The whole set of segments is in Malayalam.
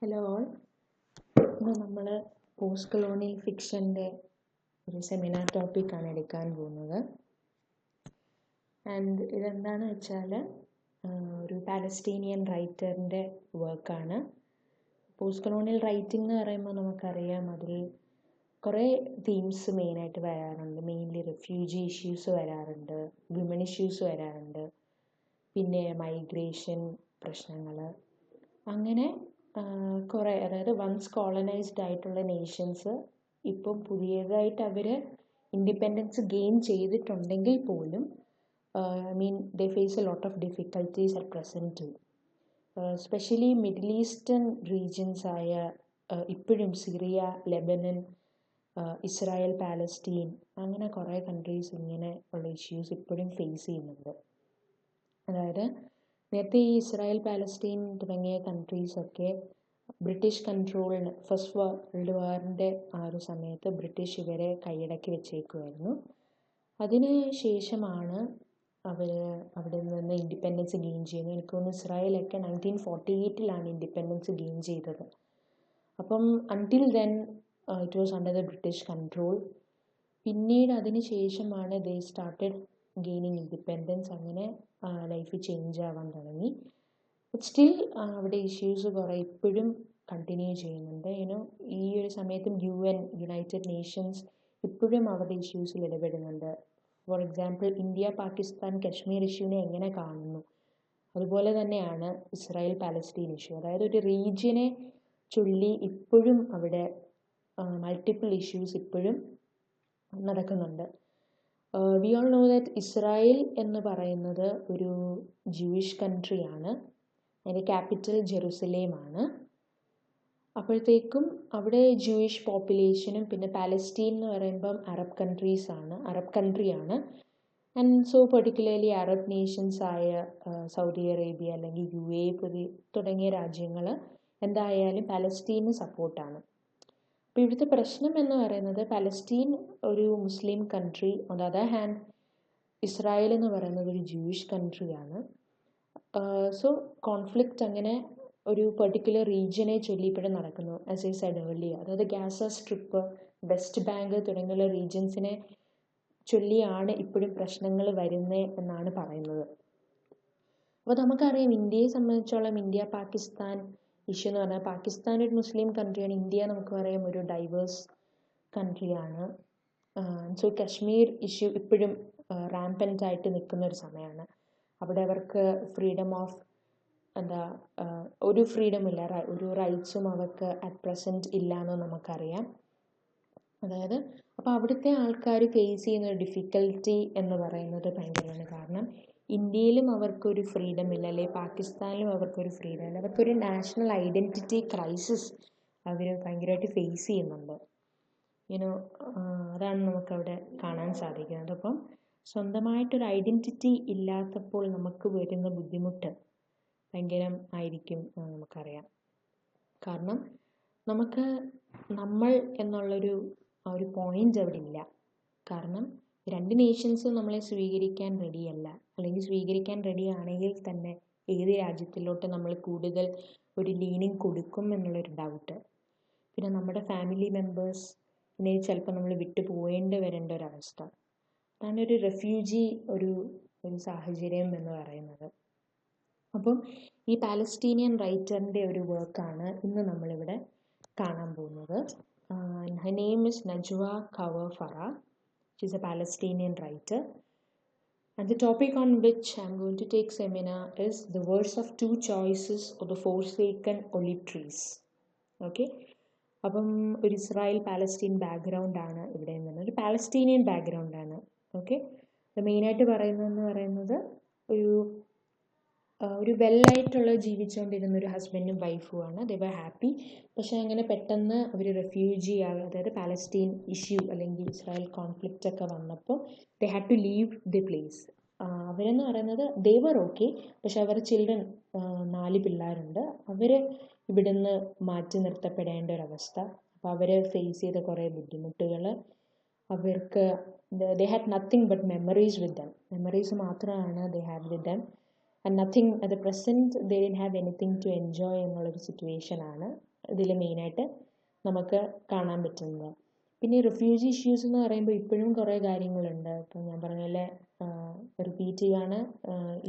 Hello all. ഇന്ന് നമ്മൾ പോസ്റ്റ് കൊളോണിയൽ ഫിക്ഷൻ്റെ ഒരു സെമിനാർ ടോപ്പിക്കാണ് എടുക്കാൻ പോകുന്നത്. ആൻഡ് ഇതെന്താണെന്ന് വെച്ചാൽ ഒരു പാലസ്റ്റീനിയൻ റൈറ്ററിൻ്റെ വർക്കാണ്. പോസ്റ്റ് കൊളോണിയൽ റൈറ്റിംഗ് എന്ന് പറയുമ്പോൾ നമുക്കറിയാം, അതിൽ കുറേ തീംസ് മെയിനായിട്ട് വരാറുണ്ട്. മെയിൻലി റെഫ്യൂജി ഇഷ്യൂസ് വരാറുണ്ട്, വിമൻ ഇഷ്യൂസ് വരാറുണ്ട്, പിന്നെ മൈഗ്രേഷൻ പ്രശ്നങ്ങൾ, അങ്ങനെ കുറേ, അതായത് വൺസ് കോളനൈസ്ഡ് ആയിട്ടുള്ള നേഷൻസ് ഇപ്പം പുതിയതായിട്ട് അവർ ഇൻഡിപെൻഡൻസ് ഗെയിൻ ചെയ്തിട്ടുണ്ടെങ്കിൽ പോലും they face a lot of difficulties at present too. Specially middle eastern regions ആയ ഇപ്പോഴും സിറിയ, ലെബനൻ, ഇസ്രായേൽ, പാലസ്റ്റീൻ, അങ്ങനെ കുറേ കൺട്രീസ് ഇങ്ങനെ ഉള്ള ഇഷ്യൂസ് ഇപ്പോഴും ഫേസ് ചെയ്യുന്നുണ്ട്. അതായത് നേരത്തെ ഈ ഇസ്രായേൽ, പാലസ്റ്റീൻ തുടങ്ങിയ കൺട്രീസൊക്കെ ബ്രിട്ടീഷ് കൺട്രോളിന്, ഫസ്റ്റ് വേൾഡ് വാറിൻ്റെ ആ ഒരു സമയത്ത് ബ്രിട്ടീഷ് ഇവരെ കൈയടക്കി വെച്ചേക്കുമായിരുന്നു. അതിന് ശേഷമാണ് അവർ അവിടെ നിന്ന് ഇൻഡിപെൻഡൻസ് ഗെയിൻ ചെയ്യുന്നത്. എനിക്ക് തോന്നുന്നു ഇസ്രായേലൊക്കെ 1948 ഇൻഡിപെൻഡൻസ് ഗെയിൻ ചെയ്തത്. അപ്പം until then it was under the British control. പിന്നീട് അതിന് ശേഷമാണ് ദേ സ്റ്റാർട്ടഡ് ഗെയിനിങ് ഇൻഡിപെൻഡൻസ്. അങ്ങനെ ലൈഫ് ചേഞ്ച് ആവാൻ തുടങ്ങി. ബട്ട് സ്റ്റിൽ അവിടെ ഇഷ്യൂസ് കുറേ ഇപ്പോഴും കണ്ടിന്യൂ ചെയ്യുന്നുണ്ട്. ഈ ഒരു സമയത്തും യുണൈറ്റഡ് നേഷൻസ് ഇപ്പോഴും അവരുടെ ഇഷ്യൂസിൽ ഇടപെടുന്നുണ്ട്. For example, India Pakistan Kashmir ഇഷ്യൂവിനെ എങ്ങനെ കാണുന്നു, അതുപോലെ തന്നെയാണ് ഇസ്രായേൽ പാലസ്റ്റീൻ ഇഷ്യൂ. അതായത് ഒരു റീജിയനെ ചൊല്ലി ഇപ്പോഴും അവിടെ മൾട്ടിപ്പിൾ ഇഷ്യൂസ് ഇപ്പോഴും നടക്കുന്നുണ്ട്. We all know that Israel എന്ന് പറയുന്നത് ഒരു ജൂയിഷ് കൺട്രിയാണ്. അതിൻ്റെ ക്യാപിറ്റൽ ജെറുസലേമാണ്. അപ്പോഴത്തേക്കും അവിടെ ജൂയിഷ് പോപ്പുലേഷനും, പിന്നെ പാലസ്റ്റീൻ എന്ന് പറയുമ്പം അറബ് കൺട്രിയാണ്. And so particularly Arab nations ആയ സൗദി അറേബ്യ അല്ലെങ്കിൽ UAE തുടങ്ങിയ രാജ്യങ്ങൾ എന്തായാലും പാലസ്റ്റീന് സപ്പോർട്ടാണ്. അപ്പോൾ ഇവിടുത്തെ പ്രശ്നം എന്ന് പറയുന്നത്, പാലസ്റ്റീൻ ഒരു Muslim country, on the other hand Israel എന്ന് പറയുന്നത് ഒരു ജൂയിഷ് കൺട്രിയാണ്. സോ കോൺഫ്ലിക്റ്റ് അങ്ങനെ ഒരു പെർട്ടിക്കുലർ റീജിയനെ ചൊല്ലി ഇപ്പോഴും നടക്കുന്നു. ആസ് ഐ സെഡ് ഏർലിയർ, അതായത് ഗാസ സ്ട്രിപ്പ്, വെസ്റ്റ് ബാങ്ക് തുടങ്ങിയുള്ള റീജിയൻസിനെ ചൊല്ലിയാണ് ഇപ്പോഴും പ്രശ്നങ്ങൾ വരുന്നത് എന്നാണ് പറയുന്നത്. അപ്പോൾ നമുക്കറിയാം, ഇന്ത്യയെ സംബന്ധിച്ചോളം ഇന്ത്യ പാകിസ്ഥാൻ ഇഷ്യൂ എന്ന് പറഞ്ഞാൽ, പാകിസ്ഥാൻ ഒരു മുസ്ലിം കൺട്രിയാണ്, ഇന്ത്യ നമുക്ക് പറയാം ഒരു ഡൈവേഴ്സ് കൺട്രിയാണ്. സോ കശ്മീർ ഇഷ്യൂ ഇപ്പോഴും റാമ്പൻ്റ് ആയിട്ട് നിൽക്കുന്ന ഒരു സമയമാണ്. അവിടെ അവർക്ക് ഫ്രീഡം ഓഫ് ഒരു ഫ്രീഡമില്ല, ഒരു റൈറ്റ്സും അവർക്ക് അറ്റ് പ്രസൻറ്റ് ഇല്ല എന്ന് നമുക്കറിയാം. അതായത് അപ്പോൾ അവിടുത്തെ ആൾക്കാർ ഫേസ് ചെയ്യുന്ന ഒരു ഡിഫിക്കൽറ്റി എന്ന് പറയുന്നത് ഭയങ്കരമാണ്. കാരണം ഇന്ത്യയിലും അവർക്കൊരു ഫ്രീഡം ഇല്ല, അല്ലെങ്കിൽ പാകിസ്ഥാനിലും അവർക്കൊരു ഫ്രീഡം ഇല്ല. അവർക്കൊരു നാഷണൽ ഐഡൻറ്റിറ്റി ക്രൈസിസ് അവർ ഭയങ്കരമായിട്ട് ഫേസ് ചെയ്യുന്നുണ്ട്. അതാണ് നമുക്കവിടെ കാണാൻ സാധിക്കുന്നത്. അപ്പം സ്വന്തമായിട്ടൊരു ഐഡൻറ്റിറ്റി ഇല്ലാത്തപ്പോൾ നമുക്ക് വരുന്ന ബുദ്ധിമുട്ട് ഭയങ്കരം ആയിരിക്കും നമുക്കറിയാം. കാരണം നമ്മൾ എന്നുള്ളൊരു ഒരു പോയിന്റ് അവിടെ ഇല്ല. കാരണം രണ്ട് നേഷൻസും നമ്മളെ സ്വീകരിക്കാൻ റെഡിയല്ല, അല്ലെങ്കിൽ സ്വീകരിക്കാൻ റെഡി ആണെങ്കിൽ തന്നെ ഏത് രാജ്യത്തിലോട്ട് നമ്മൾ കൂടുതൽ ഒരു ലീനിങ് കൊടുക്കും എന്നുള്ളൊരു ഡൗട്ട്. പിന്നെ നമ്മുടെ ഫാമിലി മെമ്പേഴ്സിനെ ചിലപ്പോൾ നമ്മൾ വിട്ടു പോകേണ്ടി വരേണ്ട ഒരവസ്ഥ. അതാണ് ഒരു റെഫ്യൂജി ഒരു സാഹചര്യം എന്ന് പറയുന്നത്. അപ്പം ഈ പാലസ്റ്റീനിയൻ റൈറ്ററിൻ്റെ ഒരു വർക്കാണ് ഇന്ന് നമ്മളിവിടെ കാണാൻ പോകുന്നത്. Her name is Najwa Kawar Farah. She's a Palestinian writer. And the topic on which I'm going to take seminar is the verse of two choices of the forsaken olive trees. Okay? അപ്പം ഒരു ഇസ്രായേൽ പാലസ്റ്റീൻ ബാക്ക്ഗ്രൗണ്ട് ആണ് ഇവിടെ നിന്ന്, ഒരു പാലസ്റ്റീനിയൻ ബാക്ക്ഗ്രൗണ്ട് ആണ്. ഓക്കെ, മെയിനായിട്ട് പറയുന്നത് ഒരു വെല്ലായിട്ടുള്ള ജീവിച്ചുകൊണ്ടിരുന്ന ഒരു ഹസ്ബൻഡും വൈഫുമാണ്. ദേ വർ ഹാപ്പി. പക്ഷേ അങ്ങനെ പെട്ടെന്ന് അവർ റെഫ്യൂജി അതായത് പാലസ്റ്റീൻ ഇഷ്യൂ അല്ലെങ്കിൽ ഇസ്രായേൽ കോൺഫ്ലിക്റ്റ് ഒക്കെ വന്നപ്പോൾ they had to leave the place. അവരെന്ന് പറയുന്നത് ദേ വർ ഓക്കെ, പക്ഷെ അവർ ചിൽഡ്രൻ 4 പിള്ളേരുണ്ട്, അവർ ഇവിടുന്ന് മാറ്റി നിർത്തപ്പെടേണ്ട ഒരവസ്ഥ. അപ്പോൾ അവർ ഫേസ് ചെയ്ത കുറേ ബുദ്ധിമുട്ടുകൾ, അവർക്ക് they had nothing but memories with them. Memories മാത്രമാണ് they had with them. And nothing at the present they didn't have anything to enjoy എന്നുള്ളൊരു സിറ്റുവേഷനാണ് ഇതിൽ മെയിനായിട്ട് നമുക്ക് കാണാൻ പറ്റുന്നത്. പിന്നെ റിഫ്യൂജി ഇഷ്യൂസ് എന്ന് പറയുമ്പോൾ ഇപ്പോഴും കുറേ കാര്യങ്ങളുണ്ട്. ഇപ്പം ഞാൻ പറഞ്ഞ പോലെ റിപ്പീറ്റ് ചെയ്യുകയാണ്,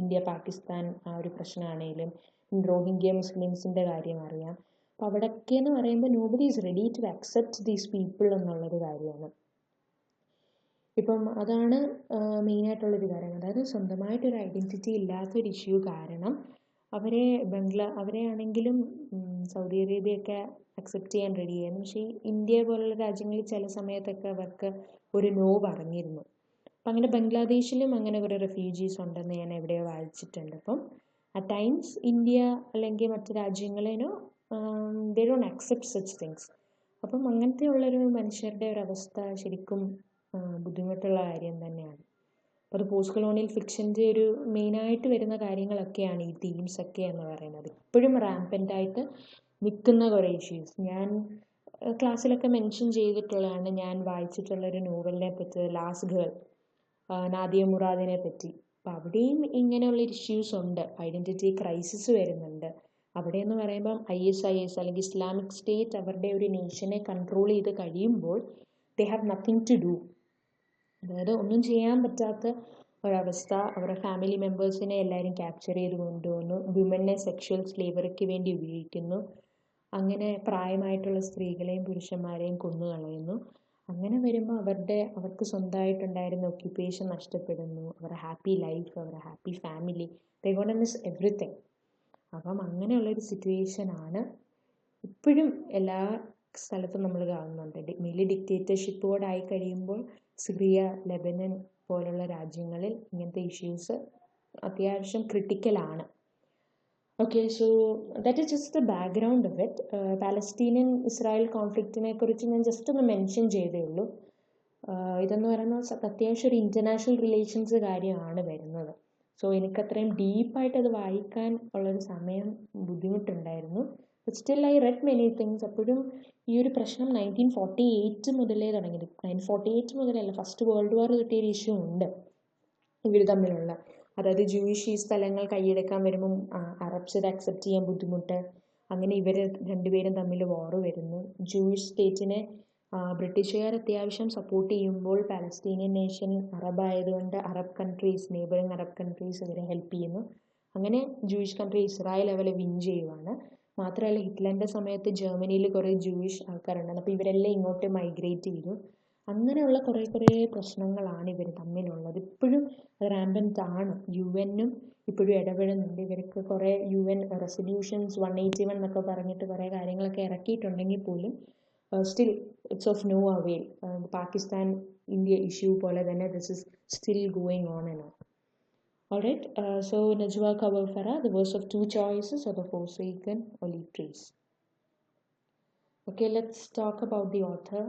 ഇന്ത്യ പാകിസ്ഥാൻ ആ ഒരു പ്രശ്നമാണെങ്കിലും റോഹിംഗ്യ മുസ്ലിംസിൻ്റെ കാര്യം അറിയാം. അപ്പം അവിടെയൊക്കെ എന്ന് പറയുമ്പോൾ nobody is ready to accept these people എന്നുള്ളൊരു കാര്യമാണ്. ഇപ്പം അതാണ് മെയിനായിട്ടുള്ളൊരു കാര്യം. അതായത് സ്വന്തമായിട്ടൊരു ഐഡൻറ്റിറ്റി ഇല്ലാത്തൊരു ഇഷ്യൂ കാരണം അവരെ ആണെങ്കിലും സൗദി അറേബ്യയൊക്കെ അക്സെപ്റ്റ് ചെയ്യാൻ റെഡിയായിരുന്നു. പക്ഷേ ഇന്ത്യ പോലുള്ള രാജ്യങ്ങളിൽ ചില സമയത്തൊക്കെ അവർക്ക് ഒരു നോ പറഞ്ഞിരുന്നു. അപ്പം അങ്ങനെ ബംഗ്ലാദേശിലും അങ്ങനെ കുറേ റെഫ്യൂജീസ് ഉണ്ടെന്ന് ഞാൻ എവിടെയോ വായിച്ചിട്ടുണ്ട്. അപ്പം അറ്റ് ടൈംസ് ഇന്ത്യ അല്ലെങ്കിൽ മറ്റു രാജ്യങ്ങളേനോ they don't accept such things. അപ്പം അങ്ങനത്തെ ഉള്ളൊരു മനുഷ്യരുടെ ഒരവസ്ഥ ശരിക്കും ബുദ്ധിമുട്ടുള്ള കാര്യം തന്നെയാണ്. അപ്പോൾ അത് പോസ്റ്റ് കൊളോണിയൽ ഫിക്ഷൻ്റെ ഒരു മെയിനായിട്ട് വരുന്ന കാര്യങ്ങളൊക്കെയാണ് ഈ തീംസൊക്കെ എന്ന് പറയുന്നത്. ഇപ്പോഴും റാമ്പൻ്റായിട്ട് നിൽക്കുന്ന കുറേ ഇഷ്യൂസ് ഞാൻ ക്ലാസ്സിലൊക്കെ മെൻഷൻ ചെയ്തിട്ടുള്ളതാണ്. ഞാൻ വായിച്ചിട്ടുള്ളൊരു നോവലിനെ പറ്റി, ലാസ്റ്റ് ഗേൾ, നാദിയ മുറാദിനെ പറ്റി. അപ്പോൾ അവിടെയും ഇങ്ങനെയുള്ള ഇഷ്യൂസ് ഉണ്ട്, ഐഡൻറ്റിറ്റി ക്രൈസിസ് വരുന്നുണ്ട്. അവിടെ എന്ന് പറയുമ്പം IS അല്ലെങ്കിൽ ഇസ്ലാമിക് സ്റ്റേറ്റ് അവരുടെ ഒരു നേഷനെ കൺട്രോൾ ചെയ്ത് കഴിയുമ്പോൾ they have nothing to do. അതായത് ഒന്നും ചെയ്യാൻ പറ്റാത്ത ഒരവസ്ഥ. അവരുടെ ഫാമിലി മെമ്പേഴ്സിനെ എല്ലാവരും ക്യാപ്ചർ ചെയ്ത് കൊണ്ടുപോകുന്നു, വിമനെ സെക്ഷൽ സ്ലേവറിക്ക് വേണ്ടി ഉപയോഗിക്കുന്നു, അങ്ങനെ പ്രായമായിട്ടുള്ള സ്ത്രീകളെയും പുരുഷന്മാരെയും കൊന്നുകളയുന്നു. അങ്ങനെ വരുമ്പോൾ അവർക്ക് സ്വന്തമായിട്ടുണ്ടായിരുന്ന ഒക്യുപ്പേഷൻ നഷ്ടപ്പെടുന്നു, അവരുടെ ഹാപ്പി ലൈഫ്, അവരുടെ ഹാപ്പി ഫാമിലി, ദേ ഗോണ മിസ് എവറിത്തിങ്. അപ്പം അങ്ങനെയുള്ളൊരു സിറ്റുവേഷനാണ് ഇപ്പോഴും എല്ലാ സ്ഥലത്തും നമ്മൾ കാണുന്നുണ്ട്. മെയിൻലി ഡിക്റ്റേറ്റർഷിപ്പോടായി കഴിയുമ്പോൾ സിറിയ, ലെബനൻ പോലുള്ള രാജ്യങ്ങളിൽ ഇങ്ങനത്തെ ഇഷ്യൂസ് അത്യാവശ്യം ക്രിട്ടിക്കലാണ്. Okay, so that is just the background of it. Palestinian Israel കോൺഫ്ലിക്റ്റിനെ കുറിച്ച് ഞാൻ ജസ്റ്റ് ഒന്ന് മെൻഷൻ ചെയ്തേ ഉള്ളൂ. ഇതെന്ന് പറയുന്നത് അത്യാവശ്യം ഒരു ഇൻ്റർനാഷണൽ റിലേഷൻസ് കാര്യമാണ് വരുന്നത്. സോ എനിക്കത്രയും ഡീപ്പായിട്ട് അത് വായിക്കാൻ ഉള്ളൊരു സമയം ബുദ്ധിമുട്ടുണ്ടായിരുന്നു. But still I read many things. അപ്പോഴും ഈ ഒരു പ്രശ്നം 1948 മുതലേ തുടങ്ങിയത്. 1948 മുതലല്ല, ഫസ്റ്റ് വേൾഡ് വാർ കിട്ടിയൊരു ഇഷ്യൂ ഉണ്ട് ഇവർ തമ്മിലുള്ള. അതായത് ജൂയിഷ് ഈ സ്ഥലങ്ങൾ കൈയെടുക്കാൻ വരുമ്പം അറബ്സ് ഇത് അക്സെപ്റ്റ് ചെയ്യാൻ ബുദ്ധിമുട്ട്. അങ്ങനെ ഇവർ രണ്ടുപേരും തമ്മിൽ വാർ വരുന്നു. ജൂയിഷ് സ്റ്റേറ്റിനെ ബ്രിട്ടീഷുകാർ അത്യാവശ്യം സപ്പോർട്ട് ചെയ്യുമ്പോൾ പാലസ്തീനിയൻ നേഷൻ അറബ് ആയതുകൊണ്ട് Arab countries, neighbouring Arab countries ഇവരെ ഹെൽപ്പ് ചെയ്യുന്നു. അങ്ങനെ ജൂയിഷ് കൺട്രി ഇസ്രായേൽ അവരെ വിൻ ചെയ്യുവാണ്. മാത്രമല്ല ഹിറ്റ്ലറിൻ്റെ സമയത്ത് ജർമ്മനിയിൽ കുറേ ജൂയിഷ് ആൾക്കാരുണ്ടായിരുന്നു. അപ്പോൾ ഇവരെല്ലാം ഇങ്ങോട്ട് മൈഗ്രേറ്റ് ചെയ്തു. അങ്ങനെയുള്ള കുറേ പ്രശ്നങ്ങളാണ് ഇവർ തമ്മിലുള്ളത്. ഇപ്പോഴും റാമ്പൻ്റ് ആണ്. UN ഇപ്പോഴും ഇടപെടുന്നുണ്ട്. ഇവർക്ക് കുറേ UN റെസൊല്യൂഷൻസ് 181 എന്നൊക്കെ പറഞ്ഞിട്ട് കുറേ കാര്യങ്ങളൊക്കെ ഇറക്കിയിട്ടുണ്ടെങ്കിൽ പോലും still it's of no avail. Pakistan India issue പോലെ തന്നെ this is still going on and on. Alright, so Najwa Kawar Farah, the verse of two choices or the forsaken olive trees. Okay, let's talk about the author.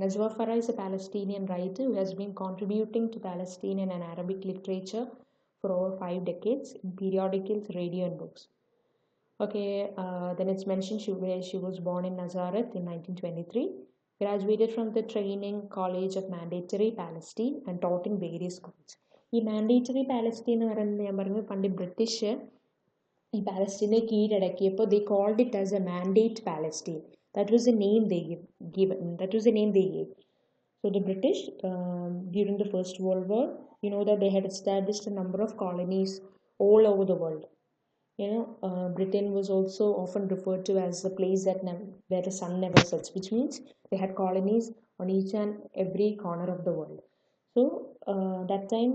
Najwa Farah is a Palestinian writer who has been contributing to Palestinian and Arabic literature for over 5 decades in periodicals, radio and books. Okay, then it's mentioned she was born in Nazareth in 1923, graduated from the Training College of Mandatory Palestine and taught in various schools. ഈ മാൻഡേറ്ററി പാലസ്റ്റീൻ എന്ന് പറയുന്നത് ഞാൻ പറഞ്ഞു, പണ്ട് ബ്രിട്ടീഷ് ഈ പാലസ്റ്റീനെ കീഴടക്കിയപ്പോൾ they called it as a mandate Palestine. That was the name they gave. So the British during the First World War, you know that they had established a number of colonies all over the world. Britain was also often referred to as the place where the sun never sets, which means they had colonies on each and every corner of the world. So that time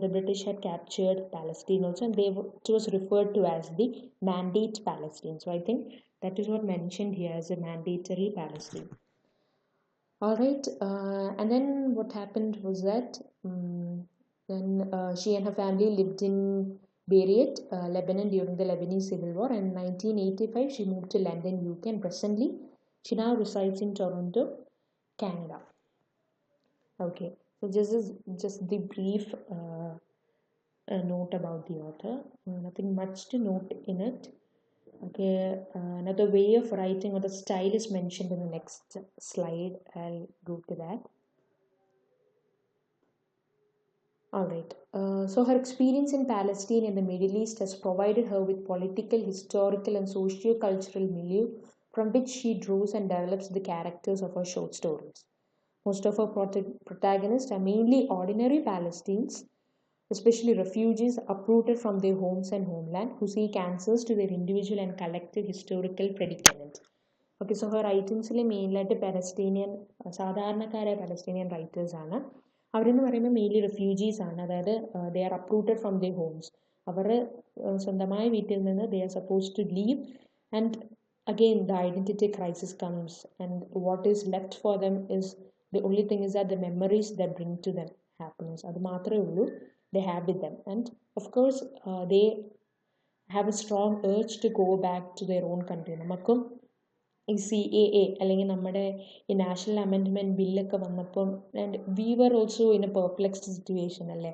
the British had captured Palestine also, and it was referred to as the Mandate Palestine. So I think that is what mentioned here as a mandatory Palestine. Alright, and then what happened was that then she and her family lived in Beirut, Lebanon during the Lebanese Civil War, and in 1985 she moved to London, UK, and presently she now resides in Toronto, Canada. Okay, so this is just the brief note about the author. Nothing much to note in it. Okay, another way of writing or the style is mentioned in the next slide. I'll go to that. All right. So her experience in Palestine and the Middle East has provided her with political, historical, and socio-cultural milieu from which she draws and develops the characters of her short stories. Most of her protagonists are mainly ordinary Palestinians, especially refugees uprooted from their homes and homeland, who seek answers to their individual and collective historical predicament. Okay, so her റൈറ്റിങ്സിൽ മെയിനായിട്ട് പാലസ്തീനിയൻ സാധാരണക്കാരായ പാലസ്തീനിയൻ റൈറ്റേഴ്സ് ആണ്. അവരെന്ന് പറയുമ്പോൾ മെയിൻലി റെഫ്യൂജീസ് ആണ്. അതായത് they are uprooted from the homes. അവർ സ്വന്തമായ വീട്ടിൽ നിന്ന് they are suppose to leave and again the identity crisis comes and what is left for them is the only thing is that the memories that bring to them happiness. അത് മാത്രമേ ഉള്ളൂ they have with them, and of course they have a strong urge to go back to their own country. നമുക്കും ഈ CAA അല്ലെങ്കിൽ നമ്മുടെ ഈ നാഷണൽ അമെൻഡ്മെൻറ്റ് ബില്ലൊക്കെ വന്നപ്പം and we were also in a perplexed situation അല്ലേ.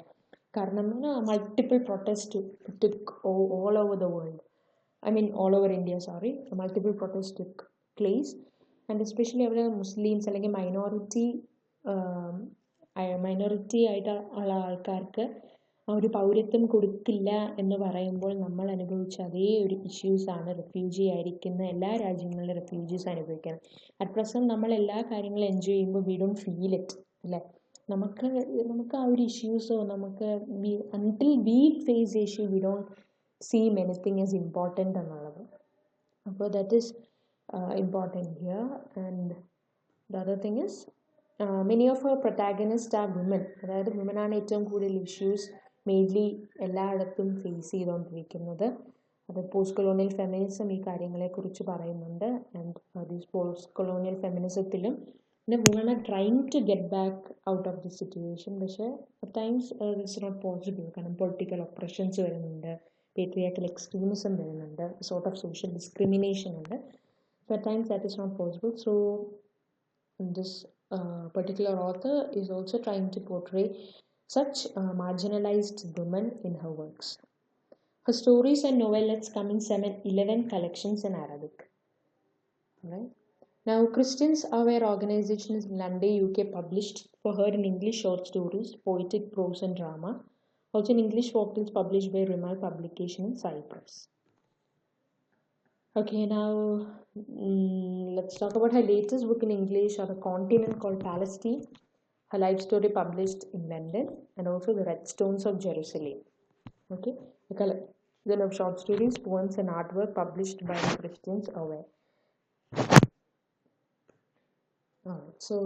കാരണം multiple protest took all over the world, I mean all over India, sorry. Multiple protest took place and especially അവിടെ മുസ്ലിംസ് അല്ലെങ്കിൽ മൈനോറിറ്റി ആയിട്ട് ഉള്ള ആൾക്കാർക്ക് ആ ഒരു പൗരത്വം കൊടുക്കില്ല എന്ന് പറയുമ്പോൾ നമ്മൾ അനുഭവിച്ച അതേ ഒരു ഇഷ്യൂസാണ് റെഫ്യൂജി ആയിരിക്കുന്ന എല്ലാ രാജ്യങ്ങളിലെ റെഫ്യൂജീസ് അനുഭവിക്കുന്നത്. അറ്റ് പ്രസൻറ്റ് നമ്മൾ എല്ലാ കാര്യങ്ങളും എൻജോയ് ചെയ്യുമ്പോൾ വി ഡോണ്ട് ഫീൽ ഇറ്റ് അല്ലേ. നമുക്ക് ആ ഒരു ഇഷ്യൂസോ നമുക്ക് until we face issue we don't see anything as important എന്നുള്ളത്. അപ്പോൾ that is important here. And the other thing is many of our protagonist are women. അതായത് വിമനാണ് ഏറ്റവും കൂടുതൽ ഇഷ്യൂസ് മെയിൻലി എല്ലായിടത്തും ഫേസ് ചെയ്തുകൊണ്ടിരിക്കുന്നത്. അത് പോസ്റ്റ് കൊളോണിയൽ ഫെമിനിസം ഈ കാര്യങ്ങളെക്കുറിച്ച് പറയുന്നുണ്ട്. ആൻഡ് ദീസ് പോസ്റ്റ് കൊളോണിയൽ ഫെമിനിസത്തിലും പിന്നെ woman are trying to get back out of the situation. പക്ഷേ at times it's not possible. കാരണം പൊളിറ്റിക്കൽ ഒപ്രഷൻസ് വരുന്നുണ്ട്, പേട്രിയാർക്കൽ എക്സ്ട്രീമിസം വരുന്നുണ്ട്, സോർട്ട് ഓഫ് സോഷ്യൽ ഡിസ്ക്രിമിനേഷൻ ഉണ്ട്. So at times that is not possible. So this particular author is also trying to portray such marginalized women in her works. Her stories and novelettes come in 11 collections in Arabic. Right? Now, Christians Aware organization in London, UK published for her in English short stories, poetic prose and drama. Also in English folk tales published by Rimal Publication in Cyprus. Okay, now let's talk about her latest book in English, or The Continent Called Palestine. Her life story published in London, and also The Red Stones of Jerusalem. Okay, the collection of short stories, poems, and artwork published by the Christians Aware. So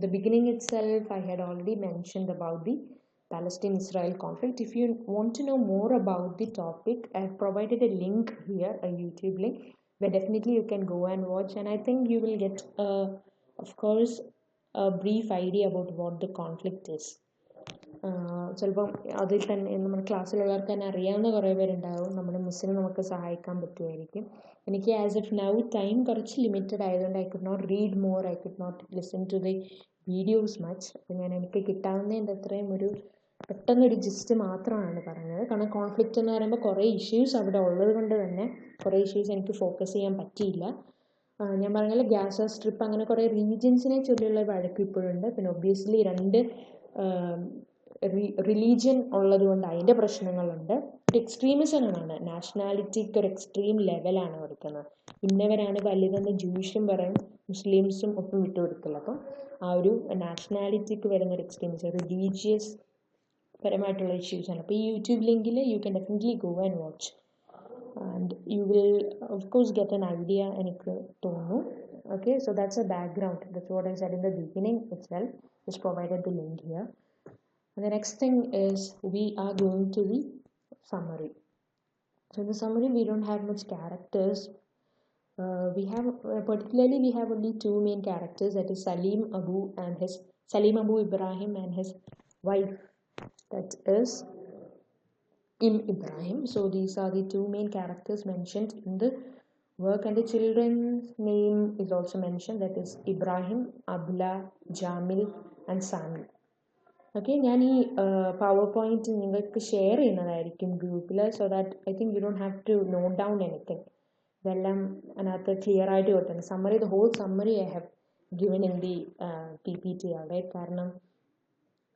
the beginning itself, I had already mentioned about the Palestine-Israel conflict. If you want to know more about the topic, I have provided a link here, a YouTube link, where definitely you can go and watch, and I think you will get, of course, a brief idea about what the conflict is. ചിലപ്പം അതിൽ തന്നെ നമ്മുടെ ക്ലാസ്സിലുള്ളവർക്ക് തന്നെ അറിയാവുന്ന കുറേ പേരുണ്ടാവും. നമ്മുടെ മിസ്സിന് നമുക്ക് സഹായിക്കാൻ പറ്റുമായിരിക്കും. എനിക്ക് ആസ് ഇഫ് നൗ ടൈം കുറച്ച് ലിമിറ്റഡ് ആയതുകൊണ്ട് I could not read more, I could not listen to the videos much. അപ്പോൾ ഞാൻ എനിക്ക് കിട്ടാവുന്നതിൻ്റെ അത്രയും ഒരു പെട്ടെന്നൊരു ജിസ്റ്റ് മാത്രമാണ് പറഞ്ഞത്. കാരണം കോൺഫ്ലിക്റ്റ് എന്ന് പറയുമ്പോൾ കുറേ ഇഷ്യൂസ് അവിടെ ഉള്ളത് കൊണ്ട് തന്നെ കുറേ ഇഷ്യൂസ് എനിക്ക് ഫോക്കസ് ചെയ്യാൻ പറ്റിയില്ല. ഞാൻ പറഞ്ഞാൽ ഗാസ സ്ട്രിപ്പ് അങ്ങനെ കുറേ റീജിയൻസിനെ ചൊല്ലിയുള്ള വഴക്ക് ഇപ്പോഴുണ്ട്. പിന്നെ ഒബ്വിയസ്ലി രണ്ട് റിലീജിയൻ ഉള്ളതുകൊണ്ട് അതിൻ്റെ പ്രശ്നങ്ങളുണ്ട്. ഒരു എക്സ്ട്രീമിസമാണ്, നാഷണാലിറ്റിക്ക് ഒരു എക്സ്ട്രീം ലെവലാണ് കൊടുക്കുന്നത്. ഇന്നവരാണ് വലുതെന്ന് ജൂയിഷും പറയും, മുസ്ലിംസും ഒപ്പം വിട്ടുകൊടുക്കില്ല. അപ്പം ആ ഒരു നാഷണാലിറ്റിക്ക് വരുന്നൊരു എക്സ്ട്രീമിസം, റിലീജിയസ് പരമായിട്ടുള്ള ഇഷ്യൂസാണ്. അപ്പോൾ ഈ യൂട്യൂബ് ലിങ്കിൽ you can definitely go and watch and you will of course get an idea എനിക്ക് തോന്നുന്നു. Okay, so that's a background. That's what I said in the beginning itself. Just provided the link here. And the next thing is we are going to the summary. So in the summary we don't have much characters. We have particularly we have only two main characters, that is Salim Abu Ibrahim and his wife, that is Ibrahim. So these are the two main characters mentioned in the work, and the children's name is also mentioned, that is Ibrahim, Abdullah, Jamil and Sami. Okay, ഞാൻ ഈ പവർ പോയിന്റ് നിങ്ങൾക്ക് ഷെയർ ചെയ്യുന്നതായിരിക്കും ഗ്രൂപ്പിൽ, so that I think you don't have to note down anything. ഇതെല്ലാം അതിനകത്ത് ക്ലിയർ ആയിട്ട് കൊടുത്തത് the whole summary I have given in the PPT അവിടെ. കാരണം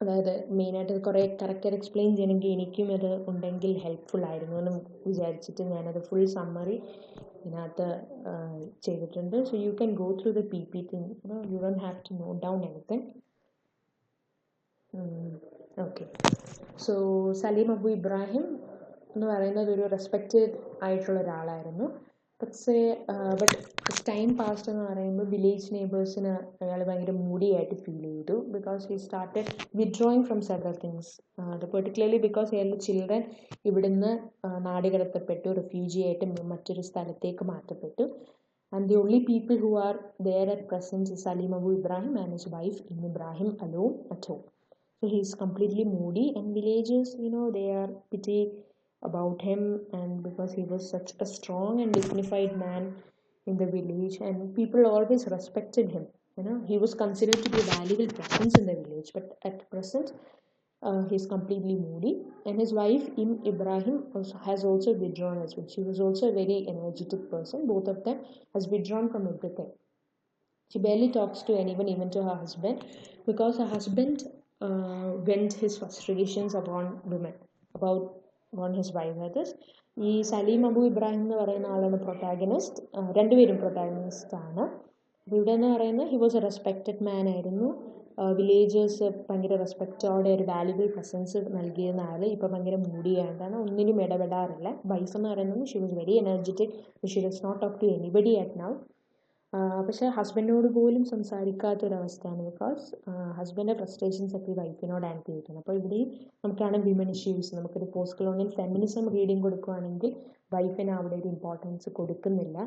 അതായത് മെയിനായിട്ട് കുറേ കറക്റ്റായിട്ട് എക്സ്പ്ലെയിൻ ചെയ്യണമെങ്കിൽ എനിക്കും അത് ഉണ്ടെങ്കിൽ ഹെൽപ്ഫുൾ ആയിരുന്നു എന്ന് വിചാരിച്ചിട്ട് ഞാനത് ഫുൾ സമ്മറി ഇതിനകത്ത് ചെയ്തിട്ടുണ്ട്. So you can go through the PPT, you don't have to note down anything. Okay. So Salim Abu Ibrahim എന്ന് പറയുന്നത് ഒരു റെസ്പെക്റ്റഡ് ആയിട്ടുള്ള ഒരാളായിരുന്നു. ബട്ട് ടൈം പാസ്റ്റ് എന്ന് പറയുമ്പോൾ വില്ലേജ് നെയ്ബേഴ്സിന് അയാൾ ഭയങ്കര മൂഡി ആയിട്ട് ഫീൽ ചെയ്തു. Because he started withdrawing from several things. അത് പെർട്ടിക്കുലർലി ബിക്കോസ് അയാളുടെ ചിൽഡ്രൻ ഇവിടുന്ന് നാടുകടത്തപ്പെട്ടു, റെഫ്യൂജി ആയിട്ട് മറ്റൊരു സ്ഥലത്തേക്ക് മാറ്റപ്പെട്ടു. And the only people who are there at present is Salim Abu Ibrahim and his wife Ibrahim alone at home. So he's completely moody, and villagers, they are pity about him, and because he was such a strong and dignified man in the village, and people always respected him. He was considered to be a valuable presence in the village, but at present he's completely moody. And his wife Ibrahim has also withdrawn as well. She was also a very energetic person. Both of them has withdrawn from everything. She barely talks to anyone, even to her husband, because her husband vent his frustrations upon women, on his wife. That is, ഈ സലീം അബു ഇബ്രാഹിം എന്ന് പറയുന്ന ആളാണ് പ്രൊട്ടാഗനിസ്റ്റ്. രണ്ടുപേരും പ്രൊട്ടാഗനിസ്റ്റ് ആണ്. ഇവിടെ എന്ന് പറയുന്നത് ഹി വാസ് എ റെസ്പെക്റ്റഡ് മാൻ ആയിരുന്നു. വില്ലേജേഴ്സ് ഭയങ്കര റെസ്പെക്റ്റോടെ ഒരു വാല്യുബിൾ പ്രസൻസ് നൽകിയിരുന്ന ആൾ ഇപ്പോൾ ഭയങ്കര മൂടിയായിട്ടാണ്, ഒന്നിനും ഇടപെടാറില്ല. വൈഫ് എന്ന് പറയുന്നത് she was very energetic. She does not talk to anybody at now. പക്ഷേ ഹസ്ബൻഡിനോട് പോലും സംസാരിക്കാത്തൊരവസ്ഥയാണ്. ബിക്കോസ് ഹസ്ബൻഡിൻ്റെ ഫ്രസ്ട്രേഷൻസ് ഒക്കെ ഈ വൈഫിനോടാണ് തീരുന്നത്. അപ്പോൾ ഇവിടെയും നമുക്കാണ് വിമൻ ഇഷ്യൂസ്. നമുക്കൊരു പോസ്റ്റ് കൊളോണിയൽ ഫെമിനിസം റീഡിങ് കൊടുക്കുകയാണെങ്കിൽ വൈഫിന് അവിടെ ഒരു ഇമ്പോർട്ടൻസ് കൊടുക്കുന്നില്ല.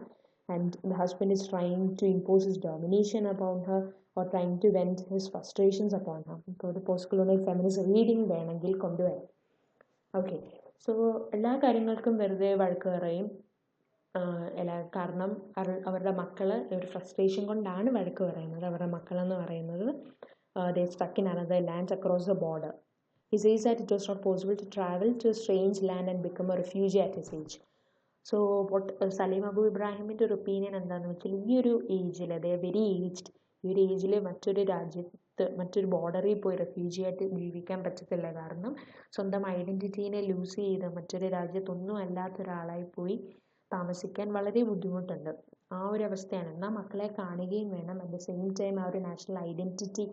And the husband is trying to impose his domination upon her or trying to vent his frustrations upon her. ഇപ്പോൾ ഒരു പോസ്റ്റ് കൊളോണിയൽ ഫെമിനിസം റീഡിങ് വേണമെങ്കിൽ കൊണ്ടുവരാം. ഓക്കെ. സോ എല്ലാ കാര്യങ്ങൾക്കും വെറുതെ വഴക്ക് പറയും. കാരണം അവരുടെ മക്കൾ ഒരു ഫ്രസ്ട്രേഷൻ കൊണ്ടാണ് വഴക്ക് പറയുന്നത്. അവരുടെ മക്കളെന്ന് പറയുന്നത് they stuck in another lands across the border. He says that it was not possible to travel to a strange land and become a refugee at his age. So what Saleem Abu ഇബ്രാഹിമിൻ്റെ ഒരു ഒപ്പീനിയൻ എന്താണെന്ന് വെച്ചാൽ, ഈ ഒരു ഏജിൽ, they are very aged, ഈ ഒരു ഏജിൽ മറ്റൊരു രാജ്യത്ത് മറ്റൊരു ബോർഡറിൽ പോയി റെഫ്യൂജി ആയിട്ട് ജീവിക്കാൻ പറ്റത്തില്ല. കാരണം സ്വന്തം ഐഡൻറ്റിറ്റീനെ ലൂസ് ചെയ്ത് മറ്റൊരു രാജ്യത്തൊന്നും അല്ലാത്ത ഒരാളായി പോയി താമസിക്കാൻ വളരെ ബുദ്ധിമുട്ടുണ്ട്. ആ ഒരു അവസ്ഥയാണ്. എന്നാൽ മക്കളെ കാണുകയും വേണം. അറ്റ് ദ സെയിം ടൈം ആ ഒരു നാഷണൽ ഐഡൻറ്റിറ്റി,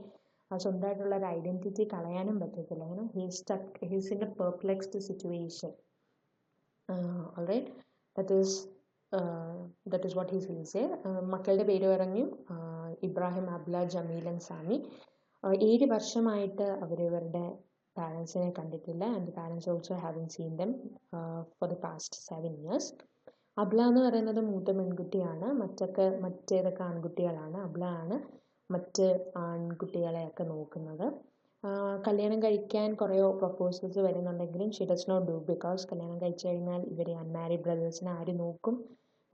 ആ സ്വന്തമായിട്ടുള്ള ഒരു ഐഡൻറ്റിറ്റി കളയാനും പറ്റത്തില്ല. He's in a perplexed situation. Alright, that is what he sees. മക്കളുടെ പേര് പറഞ്ഞു Ibrahim, Abla, Jamil and Sami. 7 വർഷമായിട്ട് അവരിവരുടെ പാരൻസിനെ കണ്ടിട്ടില്ല. And parents also having seen them for the past 7 years. Abla എന്ന് പറയുന്നത് മൂത്ത പെൺകുട്ടിയാണ്. മറ്റേതൊക്കെ ആൺകുട്ടികളാണ്. അബ്ല ആണ് മറ്റ് ആൺകുട്ടികളെയൊക്കെ നോക്കുന്നത്. കല്യാണം കഴിക്കാൻ കുറേ പ്രപ്പോസൽസ് വരുന്നുണ്ടെങ്കിലും she does not do, because കല്യാണം കഴിച്ചു കഴിഞ്ഞാൽ ഇവർ അൺമാരീഡ് ബ്രദേഴ്സിനെ ആര് നോക്കും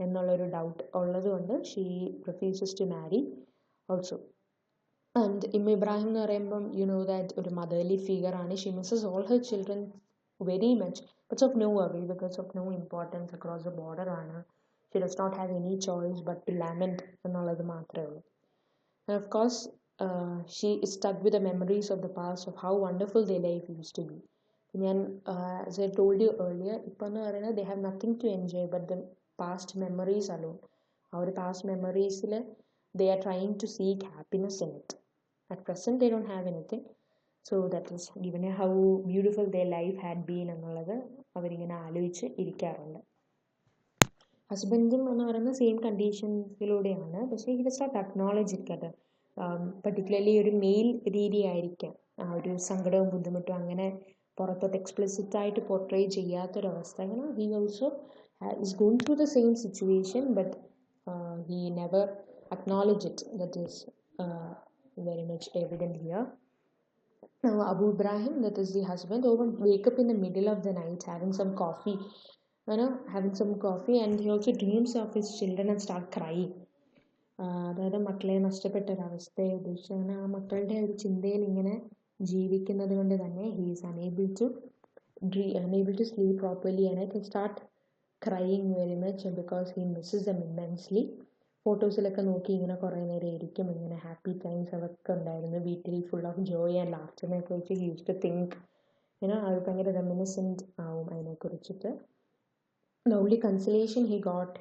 എന്നുള്ളൊരു ഡൗട്ട് ഉള്ളത് കൊണ്ട് she refuses to marry also. And Ibrahim എന്ന് പറയുമ്പം ദാറ്റ് ഒരു മദർലി ഫിഗർ ആണ്. She misses all her children very much, but of no worry, because of no importance across the border ആണ്. She does not have any choice but to lament എന്നുള്ളത് മാത്രമേ ഉള്ളൂ. And of course she is stuck with the memories of the past, of how wonderful their life used to be. ഞാൻ as I told you earlier, ഇപ്പോൾ എന്ന് പറയുന്നത് they have nothing to enjoy but the past memories alone. ആ ഒരു past മെമ്മറീസിൽ they are trying to seek happiness in it. At present they don't have anything. So that is given how beautiful their life had been എന്നുള്ളത് അവരിങ്ങനെ ആലോചിച്ച് ഇരിക്കാറുണ്ട്. ഹസ്ബൻഡും എന്ന് പറയുന്ന സെയിം കണ്ടീഷൻസിലൂടെയാണ്. പക്ഷേ he does not acknowledge it അത്. പർട്ടിക്കുലർലി ഒരു മെയിൽ രീതിയായിരിക്കാം ആ ഒരു സങ്കടവും ബുദ്ധിമുട്ടും അങ്ങനെ പുറത്തോട്ട് എക്സ്പ്ലിസിറ്റ് ആയിട്ട് പോർട്രേ ചെയ്യാത്തൊരവസ്ഥ. He also is going through the same situation, but he never acknowledge it. That is very much evident here. Now Abu Ibrahim, that is the husband, wake up in the middle of the night having some coffee, and he also dreams of his children and start crying. അതായത് മക്കളെ നഷ്ടപ്പെട്ട ഒരവസ്ഥയെ ഉദ്ദേശിച്ചാണ്. ആ മക്കളുടെ ഒരു ചിന്തയിൽ ഇങ്ങനെ ജീവിക്കുന്നത് കൊണ്ട് തന്നെ he is unable to sleep properly, and he start crying very much because he misses them immensely. ഫോട്ടോസിലൊക്കെ നോക്കി ഇങ്ങനെ കുറേ നേരം ഇരിക്കും. ഇങ്ങനെ ഹാപ്പി ടൈംസ് അതൊക്കെ ഉണ്ടായിരുന്നു. വീട്ടിൽ ഫുൾ ഓഫ് ജോയ് ആൻഡ് ലാഫ്റ്ററിനെ കുറിച്ച് ഹി യൂസ്ഡ് ടു തിങ്ക്. അത് ഭയങ്കര റെമിനിസെൻറ്റ് ആവും അതിനെക്കുറിച്ചിട്ട്. The only consolation he got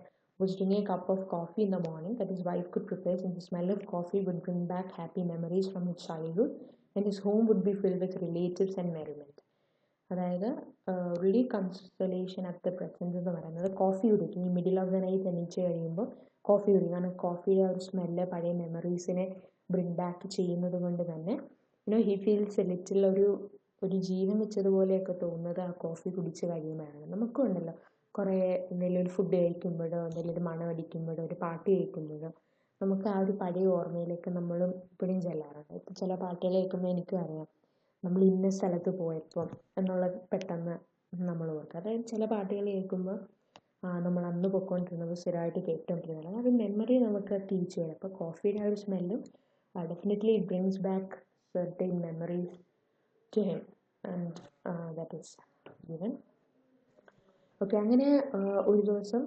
was drinking a cup of coffee in the morning that his wife could prepare, since the smell of coffee would bring back happy memories from his childhood, and his home would be filled with relatives and merriment. അതായത് only consolation at the present എന്ന് പറയുന്നത് കോഫി കുടിക്കും. ഈ മിഡിൽ ഓഫ് ദ നൈറ്റ് എണീച്ച് കഴിയുമ്പോൾ കോഫി കുടിക്കും. കാരണം കോഫിയുടെ ഒരു സ്മെല്ല് പഴയ മെമ്മറീസിനെ ബ്രിങ് ബാക്ക് ചെയ്യുന്നത് കൊണ്ട് തന്നെ ഹി ഫീൽസ് എ ലിറ്റിൽ ഒരു ജീവൻ വെച്ചതുപോലെയൊക്കെ തോന്നുന്നത് ആ കോഫി കുടിച്ച് കഴിയുമ്പോഴാണ്. നമുക്കും ഉണ്ടല്ലോ കുറേ എന്തെങ്കിലും ഒരു ഫുഡ് കഴിക്കുമ്പോഴോ എന്തെങ്കിലും ഒരു മണം അടിക്കുമ്പോഴോ ഒരു പാട്ട് കേൾക്കുമ്പോഴോ നമുക്ക് ആ ഒരു പഴയ ഓർമ്മയിലേക്ക് നമ്മളും ഇപ്പോഴും ചെല്ലാറുണ്ട്. ഇപ്പം ചില പാട്ടുകൾ കേൾക്കുമ്പോൾ എനിക്കും അറിയാം നമ്മൾ ഇന്ന സ്ഥലത്ത് പോയപ്പോൾ എന്നുള്ളത് പെട്ടെന്ന് നമ്മൾ ഓർക്കും. അതായത് ചില പാട്ടുകൾ കേൾക്കുമ്പോൾ നമ്മൾ അന്ന് പൊയ്ക്കൊണ്ടിരുന്നത് സ്ഥിരമായിട്ട് കേട്ടുകൊണ്ടിരുന്നത് അത് മെമ്മറി നമുക്ക് തിരിച്ചു വരും. അപ്പോൾ കോഫിയുടെ ആ ഒരു സ്മെല്ലും definitely it brings back certain memories to him and that is given. Okay, അങ്ങനെ ഒരു ദിവസം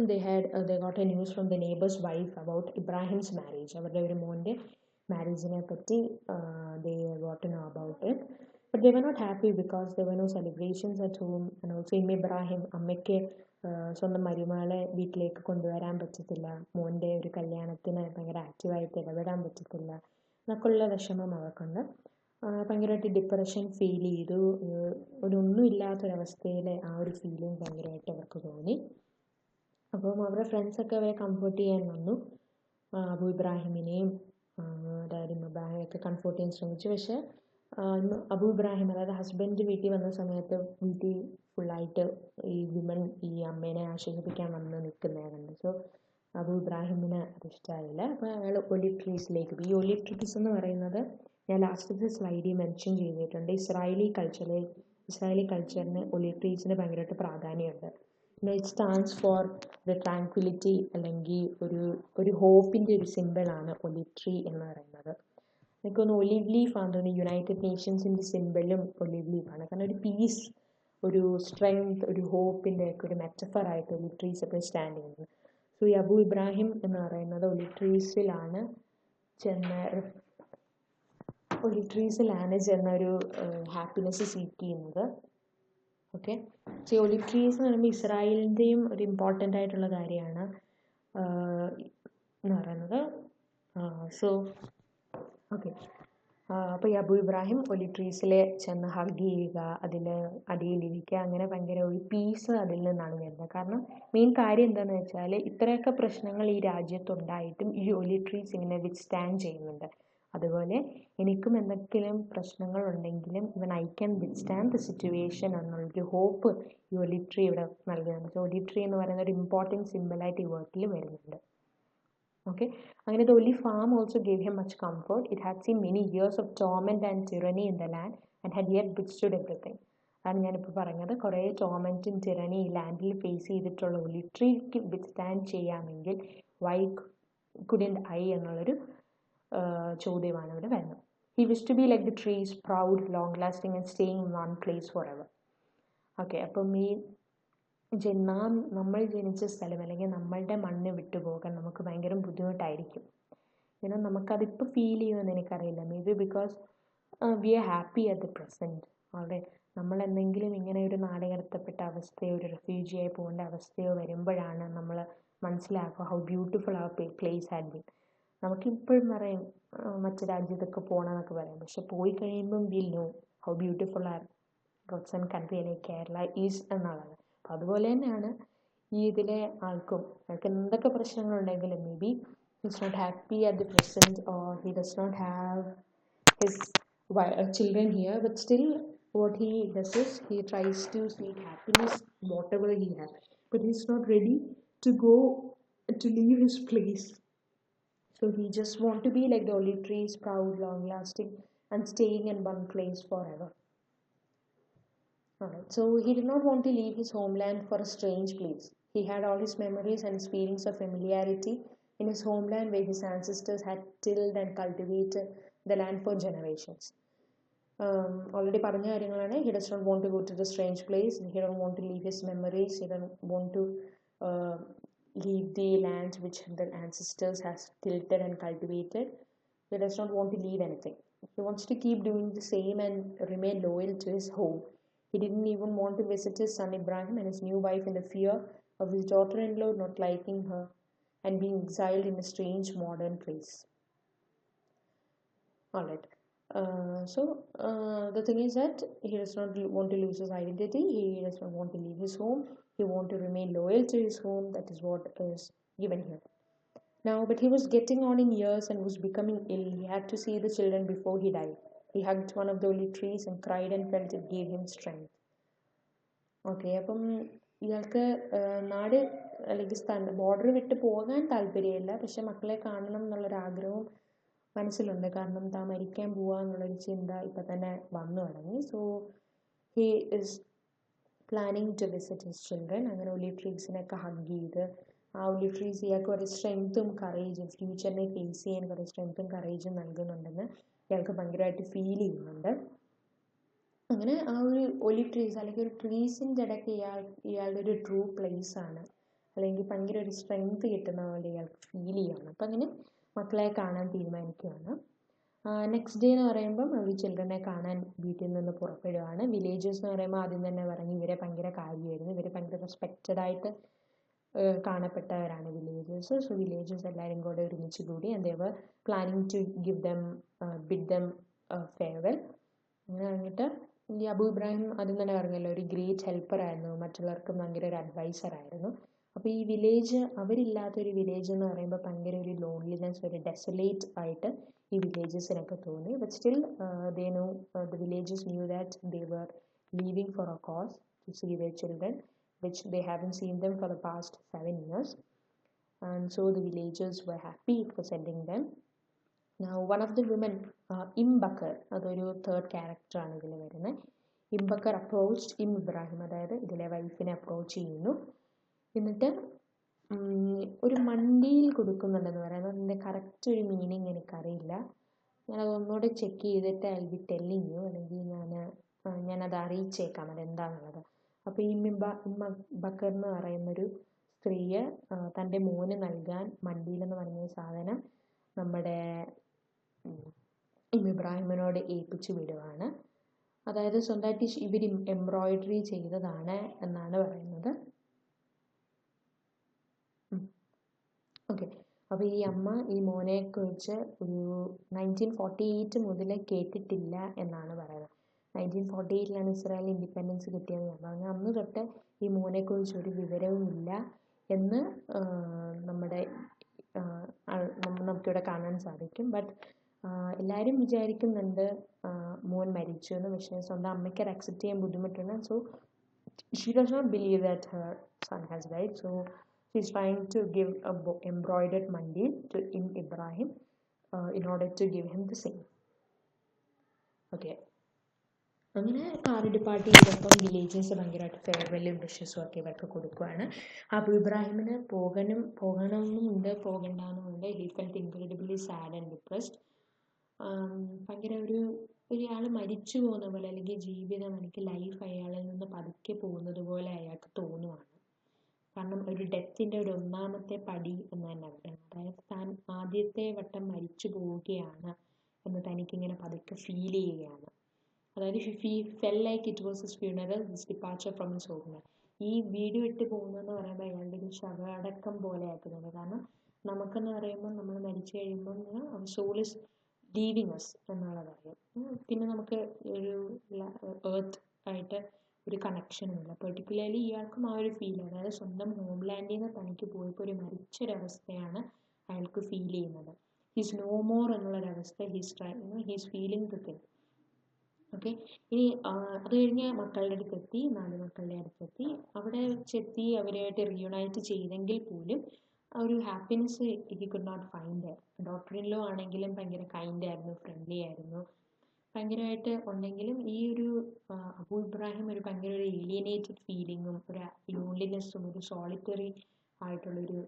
they got a news from the neighbor's wife about Ibrahim's marriage. അവരുടെ ഒരു മോൻ്റെ മാരേജിനെ പറ്റി they got to know about it. But they were not happy because there were no celebrations at home. And also Ibrahim, അമ്മയ്ക്ക് സ്വന്തം മരുമകളെ വീട്ടിലേക്ക് കൊണ്ടുവരാൻ പറ്റത്തില്ല, മോൻ്റെ ഒരു കല്യാണത്തിന് ഭയങ്കര ആക്റ്റീവായിട്ട് ഇടപെടാൻ പറ്റത്തില്ല എന്നൊക്കെയുള്ള വിഷമം അവർക്കുണ്ട്. ഭയങ്കരമായിട്ട് ഡിപ്രഷൻ ഫീൽ ചെയ്തു. ഒന്നും ഇല്ലാത്തൊരവസ്ഥയിൽ ആ ഒരു ഫീലിംഗ് ഭയങ്കരമായിട്ട് അവർക്ക് തോന്നി. അപ്പം അവരുടെ ഫ്രണ്ട്സൊക്കെ അവരെ കംഫർട്ട് ചെയ്യാൻ വന്നു. അബു ഇബ്രാഹിമിനെയും ഡാഡി ഇബ്രാഹിമൊക്കെ കംഫർട്ട് ചെയ്യാൻ ശ്രമിച്ചു. പക്ഷേ അബു ഇബ്രാഹിം അതായത് ഹസ്ബൻഡ് വീട്ടിൽ വന്ന സമയത്ത് വീട്ടിൽ ഫുള്ളായിട്ട് ഈ വിമൻ ഈ അമ്മേനെ ആശ്വസിപ്പിക്കാൻ വന്ന് നിൽക്കുന്നതായിരുന്നു. സോ അബു ഇബ്രാഹിമിന് അത് ഇഷ്ടമായില്ല. അപ്പോൾ അയാൾ ഒലിവ് ട്രീസിലേക്ക് പോയി. ഈ ഒലിവ് ട്രീസ് എന്ന് പറയുന്നത് ഞാൻ ലാസ്റ്റത്തെ സ്ലൈഡിൽ മെൻഷൻ ചെയ്തിട്ടുണ്ട്. ഇസ്രായേലി കൾച്ചറിന് ഒലിവ് ട്രീസിന് ഭയങ്കരമായിട്ട് പ്രാധാന്യമുണ്ട്. It stands for the tranquillity, അല്ലെങ്കിൽ ഒരു ഹോപ്പിൻ്റെ ഒരു സിമ്പിളാണ് ഒലിവ് ട്രീ എന്ന് പറയുന്നത്. എനിക്കൊന്ന് ഒലിവ് ലീഫ് ആണെന്ന് തോന്നുന്നു. യുണൈറ്റഡ് നേഷൻസിൻ്റെ സിമ്പിളും ഒലിവ് ലീഫാണ്. കാരണം ഒരു പീസ്, ഒരു സ്ട്രെങ്ത്, ഒരു ഹോപ്പിൻ്റെ ഒക്കെ ഒരു മെറ്റഫറായിട്ട് ഒലിവ് ട്രീസ് ഒക്കെ സ്റ്റാൻഡ് ചെയ്യുന്നത്. സോ ഈ അബു ഇബ്രാഹിം എന്ന് പറയുന്നത് ഒലിവ് ട്രീസിലാണ് ചെന്നൊരു ഹാപ്പിനെസ് സീക്ക് ചെയ്യുന്നത്. ഓക്കെ, സോ ഒലിവ് ട്രീസ് എന്ന് പറയുമ്പോൾ ഇസ്രായേലിൻ്റെയും ഒരു ഇമ്പോർട്ടൻ്റ് ആയിട്ടുള്ള കാര്യമാണ് എന്ന് പറയുന്നത്. സോ ഓക്കെ, അപ്പോൾ ഈ അബു ഇബ്രാഹിം ഒലിവ് ട്രീസിൽ ചെന്ന് ഹഗ് ചെയ്യുക, അതിൽ അടിയിലിരിക്കുക, അങ്ങനെ ഭയങ്കര ഒരു പീസ് അതിൽ നിന്നാണ് വരുന്നത്. കാരണം മെയിൻ കാര്യം എന്താണെന്ന് വെച്ചാൽ ഇത്രയൊക്കെ പ്രശ്നങ്ങൾ ഈ രാജ്യത്തുണ്ടായിട്ടും ഈ ഒലിവ് ട്രീസ് ഇങ്ങനെ വിത്ത്സ്റ്റാൻഡ് ചെയ്യുന്നുണ്ട്. അതുപോലെ എനിക്കും എന്തെങ്കിലും പ്രശ്നങ്ങൾ ഉണ്ടെങ്കിലും ഇവൻ I can withstand the situation എന്നുള്ളൊരു ഹോപ്പ് ഈ ഒലിവ് ട്രീ ഇവിടെ നൽകുന്നുണ്ട്. സോ ഒലിവ് ട്രീ എന്ന് പറയുന്ന ഒരു ഇമ്പോർട്ടൻറ്റ് സിമ്പിളായിട്ട് ഈ വർക്കിൽ വരുന്നുണ്ട്. Okay, അങ്ങനെ the olive farm also gave him much comfort. It had seen many years of torment and tyranny in the land and had yet withstood everything. അതാണ് ഞാനിപ്പോൾ പറഞ്ഞത്. കുറേ ടോർമെൻറ്റും tyranny ഈ ലാൻഡിൽ ഫേസ് ചെയ്തിട്ടുള്ള ഒലിവ് ട്രീക്ക് വിത്ത്സ്റ്റാൻഡ് ചെയ്യാമെങ്കിൽ വൈ കുഡൻറ്റ് ഐ എന്നുള്ളൊരു ചോദ്യമാണ് ഇവിടെ വരുന്നത്. He wished to be like the trees, proud, long lasting and staying in one place forever. Okay, അപ്പം ഈ നമ്മൾ ജനിച്ച സ്ഥലം അല്ലെങ്കിൽ നമ്മളുടെ മണ്ണ് വിട്ടുപോകാൻ നമുക്ക് ഭയങ്കര ബുദ്ധിമുട്ടായിരിക്കും. നമുക്കതിപ്പോൾ ഫീൽ ചെയ്യുമെന്ന് എനിക്കറിയില്ല. May be because we are happy at the present. അവിടെ നമ്മൾ എന്തെങ്കിലും ഇങ്ങനെ ഒരു നാടുകടത്തപ്പെട്ട അവസ്ഥയോ ഒരു റെഫ്യൂജിയായി പോകേണ്ട അവസ്ഥയോ വരുമ്പോഴാണ് നമ്മൾ മനസ്സിലാക്കുക ഹൗ ബ്യൂട്ടിഫുൾ ആ പ്ലേസ് ഹാഡ് ബീൻ. നമുക്കിപ്പോഴും പറയും മറ്റു രാജ്യത്തൊക്കെ പോകണമെന്നൊക്കെ പറയും, പക്ഷെ പോയി കഴിയുമ്പം will know how beautiful our God's and country അല്ലെങ്കിൽ കേരള ഈസ് എന്നുള്ളത്. അപ്പോൾ അതുപോലെ തന്നെയാണ് ഈ ഇതിലെ ആൾക്കും എന്തൊക്കെ പ്രശ്നങ്ങളുണ്ടെങ്കിലും maybe he's not happy at the present or he does not have his children here, but still what he does is he tries to seek happiness whatever he has, but he's not ready to go to leave his place. So he just want to be like the olive trees, proud, long lasting and staying in one place forever. Alright, so he did not want to leave his homeland for a strange place. He had all his memories and his feelings of familiarity in his homeland where his ancestors had tilled and cultivated the land for generations. Already പറഞ്ഞ കാര്യങ്ങളാണ്. He does not want to go to the strange place. He don't want to leave his memories. He don't want to leave the land which the ancestors has tilted and cultivated. He does not want to leave anything. He wants to keep doing the same and remain loyal to his home. He didn't even want to visit his son Ibrahim and his new wife in the fear of his daughter-in-law not liking her and being exiled in a strange modern place. Alright. The thing is that he does not want to lose his identity. He does not want to leave his home. He wants to remain loyal to his home. That is what is given here. Now, but he was getting on in years and was becoming ill. He had to see the children before he died. He hugged one of the olive trees and cried and felt it gave him strength. Okay അപ്പം ഇയാൾക്ക് നാട് അല്ലെങ്കിൽ ബോർഡർ വിട്ട് പോകാൻ താല്പര്യമില്ല, പക്ഷെ മക്കളെ കാണണം എന്നുള്ളൊരാഗ്രഹവും മനസ്സിലുണ്ട്. കാരണം താൻ മരിക്കാൻ പോവുക എന്നുള്ളൊരു ചിന്ത ഇപ്പം തന്നെ വന്നു തുടങ്ങി. So he is planning to visit his children. അങ്ങനെ ഒലിവ് ട്രീസിനൊക്കെ ഹഗ് ചെയ്ത് ആ ഒലിവ് ട്രീസ് ഇയാൾക്ക് കുറേ സ്ട്രെങ്ത്തും കറേജും ഫ്യൂച്ചറിനെ ഫേസ് ചെയ്യാൻ കുറേ സ്ട്രെങ്ത്തും കറേജും നൽകുന്നുണ്ടെന്ന് ഇയാൾക്ക് ഭയങ്കരമായിട്ട് ഫീൽ ചെയ്യുന്നുണ്ട്. അങ്ങനെ ആ ഒരു ഒലിവ് ട്രീസ് അല്ലെങ്കിൽ ഒരു ട്രീസിൻ്റെ ഇടയ്ക്ക് ഇയാളുടെ ഒരു ട്രൂ പ്ലേസ് ആണ്, അല്ലെങ്കിൽ ഭയങ്കര ഒരു സ്ട്രെങ്ത് കിട്ടുന്ന പോലെ ഇയാൾക്ക് ഫീൽ ചെയ്യണം. അപ്പം അങ്ങനെ മക്കളെ കാണാൻ തീരുമാനിക്കുകയാണ്. നെക്സ്റ്റ് ഡേ എന്ന് പറയുമ്പം അവർ ചിൽഡ്രനെ കാണാൻ വീട്ടിൽ നിന്ന് പുറപ്പെടുകയാണ്. വില്ലേജേഴ്സ് എന്ന് പറയുമ്പോൾ ആദ്യം തന്നെ പറഞ്ഞു ഇവരെ ഭയങ്കര കാര്യമായിരുന്നു, ഇവർ ഭയങ്കര റെസ്പെക്റ്റഡ് ആയിട്ട് കാണപ്പെട്ടവരാണ് വില്ലേജേഴ്സ്. സോ വില്ലേജേഴ്സ് എല്ലാവരും കൂടെ ഒരുമിച്ച് കൂടി and they were planning to bid them farewell. അങ്ങനെ കഴിഞ്ഞിട്ട് ഈ അബു ഇബ്രാഹിം ആദ്യം തന്നെ പറഞ്ഞല്ലോ ഒരു ഗ്രേറ്റ് ഹെൽപ്പർ ആയിരുന്നു, മറ്റുള്ളവർക്ക് ഭയങ്കര ഒരു അഡ്വൈസർ ആയിരുന്നു. അപ്പോൾ ഈ വില്ലേജ്, അവരില്ലാത്തൊരു വില്ലേജ് എന്ന് പറയുമ്പോൾ ഭയങ്കര ഒരു ലോൺലിനെസ്, ഒരു ഡെസൊലേറ്റ് ആയിട്ട് ഈ വില്ലേജസിനൊക്കെ തോന്നി. But still they know, the villages knew that they were leaving for a cause to see their children which they haven't seen them for the past 7 years, and so the villagers were happy for sending them. Now one of the women, Bakr, അതൊരു തേർഡ് ക്യാരക്ടറാണ് ഇതിൽ വരുന്നത്. Bakr approached Ibrahim, അതായത് ഇതിലെ വൈഫിനെ അപ്രോച്ച് ചെയ്യുന്നു. എന്നിട്ട് ഒരു മണ്ടിയിൽ കൊടുക്കുന്നുണ്ടെന്ന് പറയുന്നത്. അതിൻ്റെ കറക്റ്റ് ഒരു മീനിങ് എനിക്കറിയില്ല, ഞാനത് ഒന്നുകൂടെ ചെക്ക് ചെയ്തിട്ട് ഐ ബി ടെല്ലിങ് യു, അല്ലെങ്കിൽ ഞാനത് അറിയിച്ചേക്കാം അതെന്താണെന്നുള്ളത്. അപ്പോൾ ഈ ബക്കർ എന്ന് പറയുന്നൊരു സ്ത്രീയെ തൻ്റെ മോന് നൽകാൻ മണ്ടിയിലെന്ന് പറഞ്ഞ സാധനം നമ്മുടെ ഇബ്രാഹിമിനോട് ഏൽപ്പിച്ചു വിടുവാണ്. അതായത് സ്വന്തമായിട്ട് ഇവർ എംബ്രോയിഡറി ചെയ്തതാണ് എന്നാണ് പറയുന്നത്. ഓക്കെ, അപ്പോൾ ഈ അമ്മ ഈ മോനെക്കുറിച്ച് ഒരു 1948 മുതൽ കേട്ടിട്ടില്ല എന്നാണ് പറയുന്നത്. 1948 ഇസ്രായേൽ ഇൻഡിപെൻഡൻസ് കിട്ടിയത്. ഞാൻ പറഞ്ഞു അന്ന് തൊട്ട് ഈ മോനെക്കുറിച്ച് ഒരു വിവരവും ഇല്ല എന്ന് നമുക്കിവിടെ കാണാൻ സാധിക്കും. ബട്ട് എല്ലാവരും വിചാരിക്കുന്നുണ്ട് മോൻ മരിച്ചു എന്ന്, പക്ഷേ സ്വന്തം അമ്മയ്ക്ക് അത് അക്സെപ്റ്റ് ചെയ്യാൻ ബുദ്ധിമുട്ടുണ്ട്. So she does not believe that her son has died. So she is trying to give a embroidered mantle to Ibrahim in order to give him the same. ഓക്കെ, അങ്ങനെ കാറിൻ്റെ പാർട്ടി ചെയ്തപ്പം വില്ലേജേഴ്സ് ഭയങ്കരമായിട്ട് ഫെയർവെല്ലും വിഷസും ഒക്കെ ഇവർക്ക് കൊടുക്കുകയാണ്. അബു ഇബ്രാഹിമിന് പോകണമെന്നുമുണ്ട് പോകണ്ടെന്നുമുണ്ട്. He felt incredibly sad and depressed. ഭയങ്കര ഒരാൾ മരിച്ചു പോകുന്ന പോലെ, അല്ലെങ്കിൽ ജീവിതം എനിക്ക് ലൈഫ് അയാളിൽ നിന്ന് പതുക്കെ പോകുന്നത് പോലെ അയാൾക്ക് തോന്നുവാണ്. കാരണം ഒരു ഡെത്തിൻ്റെ ഒരു ഒന്നാമത്തെ പടി എന്ന് തന്നെ പറയുന്നത്. അതായത് താൻ ആദ്യത്തെ വട്ടം മരിച്ചു പോവുകയാണ് എന്ന് തനിക്കിങ്ങനെ പതുക്കെ ഫീൽ ചെയ്യുകയാണ്. അതായത് he fell like it was his funeral, his departure from his home. ഈ വീട് വിട്ട് പോകുന്നതെന്ന് പറയുമ്പോൾ അയാളുടെ ഒരു ശവടക്കം പോലെ ആയിട്ട് തോന്നുന്നു. കാരണം നമുക്കെന്ന് പറയുമ്പോൾ നമ്മൾ മരിച്ചു കഴിയുമ്പോൾ അവർ സോൾ ഇസ് ലീവിങ് അസ് എന്നുള്ളത് അറിയാം. പിന്നെ നമുക്ക് ഒരു എർത്ത് ആയിട്ട് ഒരു കണക്ഷനുമില്ല. പെർട്ടിക്കുലർലി ഇയാൾക്കും ആ ഒരു ഫീൽ, അതായത് സ്വന്തം ഹോംലാൻഡിൽ നിന്ന് തനിക്ക് പോയപ്പോൾ ഒരു മരിച്ചൊരവസ്ഥയാണ് അയാൾക്ക് ഫീൽ ചെയ്യുന്നത്. ഹിസ് നോ മോർ എന്നുള്ളൊരവസ്ഥ he's feeling the thing. Okay, ഇനി അത് കഴിഞ്ഞ് മക്കളുടെ അടുത്തെത്തി, 4 മക്കളുടെ അടുത്തെത്തി. അവിടെ വെച്ചെത്തി അവരുമായിട്ട് റീയുണൈറ്റ് ചെയ്തെങ്കിൽ പോലും ആ ഒരു happiness he could not find. ഡോക്ടറിൻലോ ആണെങ്കിലും ഭയങ്കര കൈൻഡ് ആയിരുന്നു, ഫ്രണ്ട്ലി ആയിരുന്നു, ഭയങ്കരമായിട്ട് ഉണ്ടെങ്കിലും ഈ ഒരു അബു ഇബ്രാഹിം ഒരു ഭയങ്കര ഒരു ഏലിയനേറ്റഡ് ഫീലിങ്ങും ഒരു ലോൺലിനെസ്സും ഒരു സോളിറ്ററി ആയിട്ടുള്ളൊരു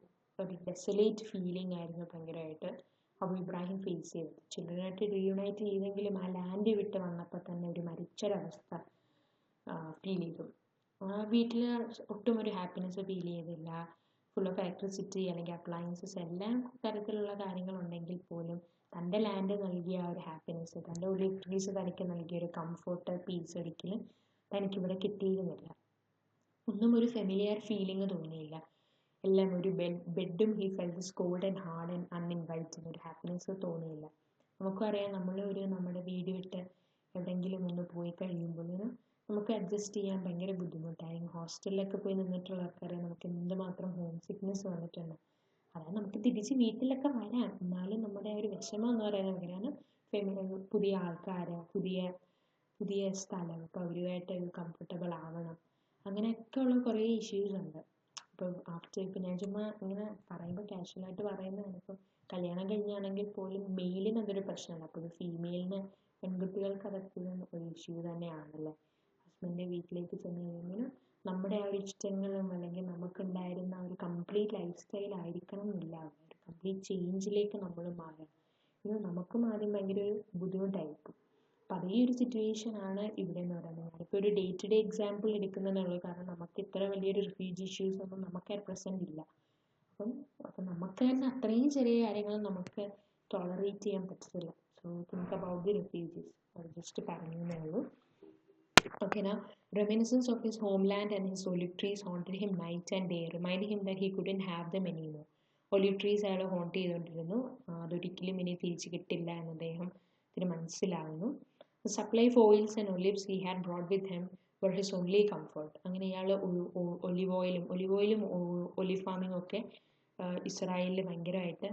ഡെസലേറ്റ് ഫീലിംഗ് ആയിരുന്നു ഭയങ്കരമായിട്ട് അബു ഇബ്രാഹിം ഫേസ് ചെയ്തത്. ചിൽഡ്രനായിട്ട് റീയുണൈറ്റ് ചെയ്തെങ്കിലും ആ ലാൻഡ് വിട്ട് വന്നപ്പോൾ തന്നെ ഒരു മരിച്ചൊരവസ്ഥ ഫീൽ ചെയ്തു. ആ വീട്ടിൽ ഒട്ടും ഒരു ഹാപ്പിനെസ് ഫീൽ ചെയ്തില്ല. ഫുൾ ഓഫ് ഇലക്ട്രിസിറ്റി അല്ലെങ്കിൽ അപ്ലയൻസസ് എല്ലാ തരത്തിലുള്ള കാര്യങ്ങളുണ്ടെങ്കിൽ പോലും തൻ്റെ ലാൻഡ് നൽകിയ ആ ഒരു ഹാപ്പിനെസ്, തൻ്റെ ഒലിവ് ട്രീസ് തനിക്ക് നൽകിയ ഒരു കംഫർട്ട്, പീസ് ഒരിക്കലും തനിക്കിവിടെ കിട്ടിയിരുന്നില്ല. ഒന്നും ഒരു ഫെമിലിയർ ഫീലിംഗ് തോന്നിയില്ല. എല്ലാം ഒരു ബെഡും he felt cold and hard and uninviting, ഒരു ഹാപ്പിനെസ് തോന്നിയില്ല. നമുക്കും അറിയാം, നമ്മുടെ വീട് വിട്ട് എവിടെയെങ്കിലും ഒന്ന് പോയി കഴിയുമ്പോൾ നമുക്ക് അഡ്ജസ്റ്റ് ചെയ്യാൻ ഭയങ്കര ബുദ്ധിമുട്ടായിരിക്കും. ഹോസ്റ്റലിലൊക്കെ പോയി നിന്നിട്ടുള്ളവർക്കറിയാം നമുക്ക് എന്തുമാത്രം ഹോം സിക്നെസ് വന്നിട്ടുണ്ട്. അതായത് നമുക്ക് തിരിച്ച് വീട്ടിലൊക്കെ വരാം, എന്നാലും നമ്മുടെ ഒരു വിഷമം എന്ന് പറയുന്നത് എങ്ങനെയാണ്, പുതിയ ആൾക്കാർ, പുതിയ സ്ഥലം, അപ്പോൾ അവരുമായിട്ട് ഒരു കംഫർട്ടബിൾ ആവണം, അങ്ങനെയൊക്കെ ഉള്ള കുറേ ഇഷ്യൂസ് ഉണ്ട്. ഇപ്പോൾ ഇപ്പം ഞാൻ ചുമ്മാ ഇങ്ങനെ പറയുമ്പോൾ കാഷ്വലായിട്ട് പറയുന്നതാണ്. ഇപ്പോൾ കല്യാണം കഴിഞ്ഞാണെങ്കിൽ പോലും മെയിലിന് അതൊരു പ്രശ്നമല്ല, അപ്പോൾ ഫീമെയിലിന്, പെൺകുട്ടികൾക്ക് അതെപ്പോഴും ഒരു ഇഷ്യൂ തന്നെയാണല്ലോ. ഹസ്ബൻഡിൻ്റെ വീട്ടിലേക്ക് ചെന്ന് കഴിയുമ്പോൾ നമ്മുടെ ആ ഒരു ഇഷ്ടങ്ങളും അല്ലെങ്കിൽ നമുക്കുണ്ടായിരുന്ന ഒരു കംപ്ലീറ്റ് ലൈഫ് സ്റ്റൈൽ ആയിരിക്കണം എന്നില്ല, ഒരു കംപ്ലീറ്റ് ചേഞ്ചിലേക്ക് നമ്മൾ മാറാം. ഇത് നമുക്കും ആദ്യം ഭയങ്കര ഒരു ബുദ്ധിമുട്ടായിരിക്കും. അപ്പം അതേ ഒരു സിറ്റുവേഷനാണ് ഇവിടെ എന്ന് പറയുന്നത്. ഞാനിപ്പോൾ ഒരു ഡേ ടു ഡേ എക്സാമ്പിൾ എടുക്കുന്നതെന്നുള്ളൂ, കാരണം നമുക്ക് ഇത്ര വലിയൊരു റിഫ്യൂജി ഇഷ്യൂസ് ഒന്നും നമുക്ക് പ്രസൻറ്റ് ഇല്ല. അപ്പം നമുക്ക് തന്നെ അത്രയും ചെറിയ കാര്യങ്ങൾ നമുക്ക് ടോളറേറ്റ് ചെയ്യാൻ പറ്റത്തില്ല. So think about the refugees. അത് ജസ്റ്റ് പറഞ്ഞേ ഉള്ളൂ. Okay, now reminiscence of his homeland and his olive trees haunted him night and day, reminding him that he couldn't have them anymore. Olive trees അയാൾ ഹോണ്ട് ചെയ്തുകൊണ്ടിരുന്നു, അതൊരിക്കലും ഇനി തിരിച്ചു കിട്ടില്ല എന്ന് അദ്ദേഹത്തിന് മനസ്സിലാവുന്നു. The supply of oils and olives he had brought with him were his only comfort. അങ്ങനെ ഇയാൾ ഒലിവ് ഓയിലും ഒലിവ് ഫാമിങ്ങും ഒക്കെ ഇസ്രായേലിൽ ഭയങ്കരമായിട്ട്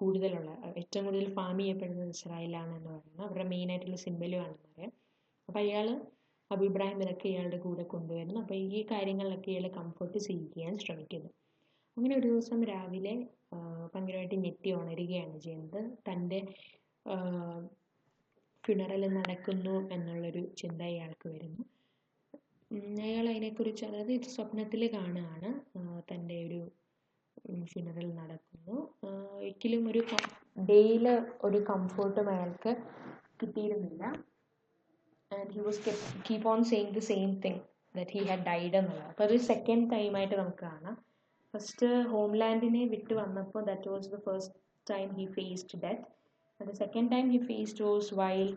കൂടുതലുള്ള, ഏറ്റവും കൂടുതൽ ഫാം ചെയ്യപ്പെടുന്നത് ഇസ്രായേലിലാണെന്ന് പറയുന്നത് അവരുടെ മെയിനായിട്ടുള്ള സിമ്പലുമാണെന്ന് പറയാം. അപ്പോൾ അയാൾ അബു ഇബ്രാഹിം ഇതൊക്കെ ഇയാളുടെ കൂടെ കൊണ്ടുവരുന്നു. അപ്പോൾ ഈ കാര്യങ്ങളിലൊക്കെ ഇയാൾ കംഫർട്ട് സീക്ക് ചെയ്യാൻ ശ്രമിക്കുന്നു. അങ്ങനെ ഒരു ദിവസം രാവിലെ ഭയങ്കരമായിട്ട് ഞെട്ടി ഉണരുകയാണ് ചെയ്യുന്നത്. തൻ്റെ ഫ്യൂണറൽ നടക്കുന്നു എന്നുള്ളൊരു ചിന്ത ഇയാൾക്ക് വരുന്നു. അയാൾ അതിനെക്കുറിച്ച്, അതായത് ഇത് സ്വപ്നത്തിൽ കാണുകയാണ്, തൻ്റെ ഒരു ഫ്യൂണറൽ നടക്കുന്നു. ഒരിക്കലും ഒരു ഡേയിൽ ഒരു കംഫർട്ടും അയാൾക്ക് കിട്ടിയിരുന്നില്ല. And he was keep on saying the same thing, that he had died എന്നുള്ളത്. അപ്പോൾ അത് സെക്കൻഡ് ടൈമായിട്ട് നമുക്ക് കാണാം. ഫസ്റ്റ് ഹോംലാൻഡിനെ വിട്ട് വന്നപ്പോൾ that was the first time he faced death, and the second time he faced was while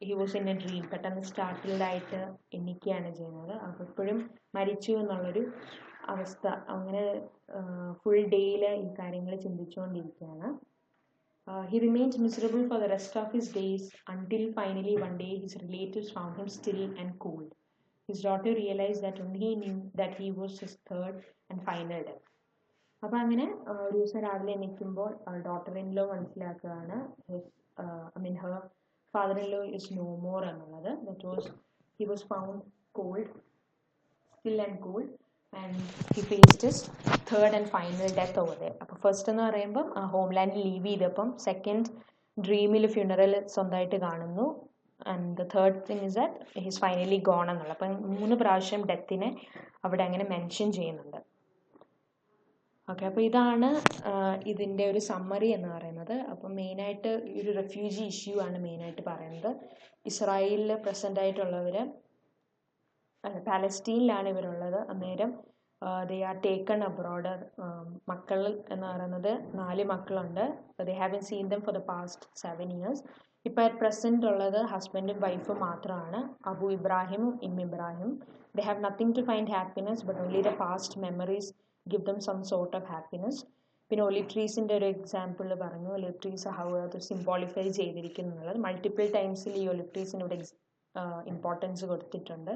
he was in a dream. പെട്ടെന്ന് സ്റ്റാർട്ടിൽഡായിട്ട് എണ്ണിക്കുകയാണ് ചെയ്യുന്നത്. അപ്പോൾ എപ്പോഴും മരിച്ചു എന്നുള്ളൊരു അവസ്ഥ, അങ്ങനെ ഫുൾ ഡേയിൽ ഈ കാര്യങ്ങൾ ചിന്തിച്ചുകൊണ്ടിരിക്കുകയാണ്. He remained miserable for the rest of his days until finally one day his relatives found him still and cold. His daughter realized that only he knew that he was his third and final death. അപ്പോൾ അങ്ങനെ ഒരു ദിവസം രാവിലെ എണീക്കുമ്പോൾ ഡോട്ടർ ഇൻ ലോ മനസ്സിലാക്കുകയാണ് her father in law is no more എന്നുള്ളത്. He was found cold, still and cold, and he faced his third and final death over there. അപ്പോൾ ഫസ്റ്റ് എന്ന് പറയുമ്പം ഹോംലാൻഡ് ലീവ് ചെയ്തപ്പം സെക്കൻഡ് ഡ്രീമിൽ ഫ്യൂണറൽ സ്വന്തമായിട്ട് കാണുന്നു. And the third thing is that his finally gone എന്നുള്ളത്. അപ്പം 3 പ്രാവശ്യം ഡെത്തിനെ അവിടെ അങ്ങനെ മെൻഷൻ ചെയ്യുന്നുണ്ട്. ഓക്കെ, അപ്പോൾ ഇതാണ് ഇതിൻ്റെ ഒരു സമ്മറി എന്ന് പറയുന്നത്. അപ്പം മെയിനായിട്ട് ഈ ഒരു റെഫ്യൂജി ഇഷ്യൂ ആണ് മെയിനായിട്ട് പറയുന്നത്. ഇസ്രായേലിൽ പ്രസൻ്റ് ആയിട്ടുള്ളവർ, പാലസ്റ്റീനിലാണ് ഇവരുള്ളത്. അന്നേരം ദേ ആർ ടേക്കൺ അബ്രോഡ്. മക്കൾ എന്ന് പറയുന്നത് 4 മക്കളുണ്ട്. They haven't seen them for the past 7 years. ഇപ്പോൾ അറ്റ് പ്രസൻറ്റ് ഉള്ളത് ഹസ്ബൻഡും വൈഫും മാത്രമാണ്, അബു ഇബ്രാഹിമും Ibrahim. They have nothing to find happiness, but only the past memories give them some sort of happiness. പിന്നെ ഒലിവ് ട്രീസിൻ്റെ ഒരു എക്സാമ്പിൾ പറഞ്ഞു. ഒലിവ് ട്രീസ് ഹൗ അത് സിംബോളിഫൈ ചെയ്തിരിക്കുന്നുള്ളത് മൾട്ടിപ്പിൾ ടൈംസിൽ ഈ ഒലിവ് ട്രീസിന് ഇവിടെ ഇമ്പോർട്ടൻസ് കൊടുത്തിട്ടുണ്ട്.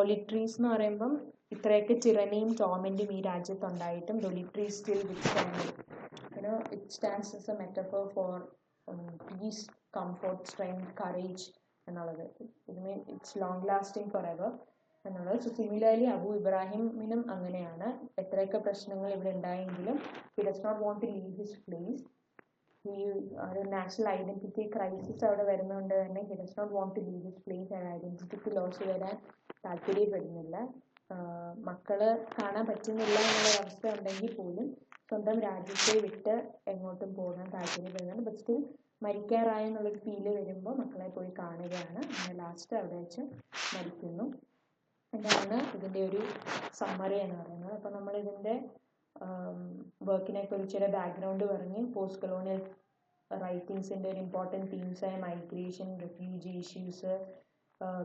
ഒലിവ് ട്രീസ് എന്ന് പറയുമ്പം ഇത്രയൊക്കെ ടിറനിയും ടോർമെൻറ്റും ഈ രാജ്യത്തുണ്ടായിട്ടും olive trees still it stands as a metaphor for peace, comfort, strength, courage എന്നുള്ളത്. It's long lasting forever എന്നുള്ളത്. സോ സിമിലർലി അബു ഇബ്രാഹിമിനും അങ്ങനെയാണ്. എത്രയൊക്കെ പ്രശ്നങ്ങൾ ഇവിടെ ഉണ്ടായെങ്കിലും he does not want to leave his place. ഈ ഒരു നാഷണൽ ഐഡൻറ്റിറ്റി ക്രൈസിസ് അവിടെ വരുന്നതുകൊണ്ട് തന്നെ he does not want to leave his place. ആ ഐഡൻറ്റിറ്റിക്ക് ലോസ് വരാൻ താല്പര്യപ്പെടുന്നില്ല. മക്കള് കാണാൻ പറ്റുന്നില്ല എന്നുള്ള അവസ്ഥ ഉണ്ടെങ്കിൽ പോലും സ്വന്തം രാജ്യത്തെ വിട്ട് എങ്ങോട്ടും പോകാൻ താല്പര്യപ്പെടുന്നുണ്ട്. ബട്ട് സ്റ്റിൽ മരിക്കാറായ എന്നുള്ളൊരു ഫീല് വരുമ്പോൾ മക്കളെ പോയി കാണുകയാണ്. അങ്ങനെ ലാസ്റ്റ് അവിടെ വെച്ച് മരിക്കുന്നു. ഇതാണ് ഇതിൻ്റെ ഒരു സമ്മറി എന്ന് പറയുന്നത്. അപ്പോൾ നമ്മളിതിൻ്റെ വർക്കിനെ കുറിച്ചുള്ള ബാക്ക്ഗ്രൗണ്ട് പറഞ്ഞ് പോസ്റ്റ് കൊളോണിയൽ റൈറ്റിങ്സിൻ്റെ ഒരു ഇമ്പോർട്ടൻറ്റ് തീംസായ മൈഗ്രേഷൻ, റെഫ്യൂജി ഇഷ്യൂസ്,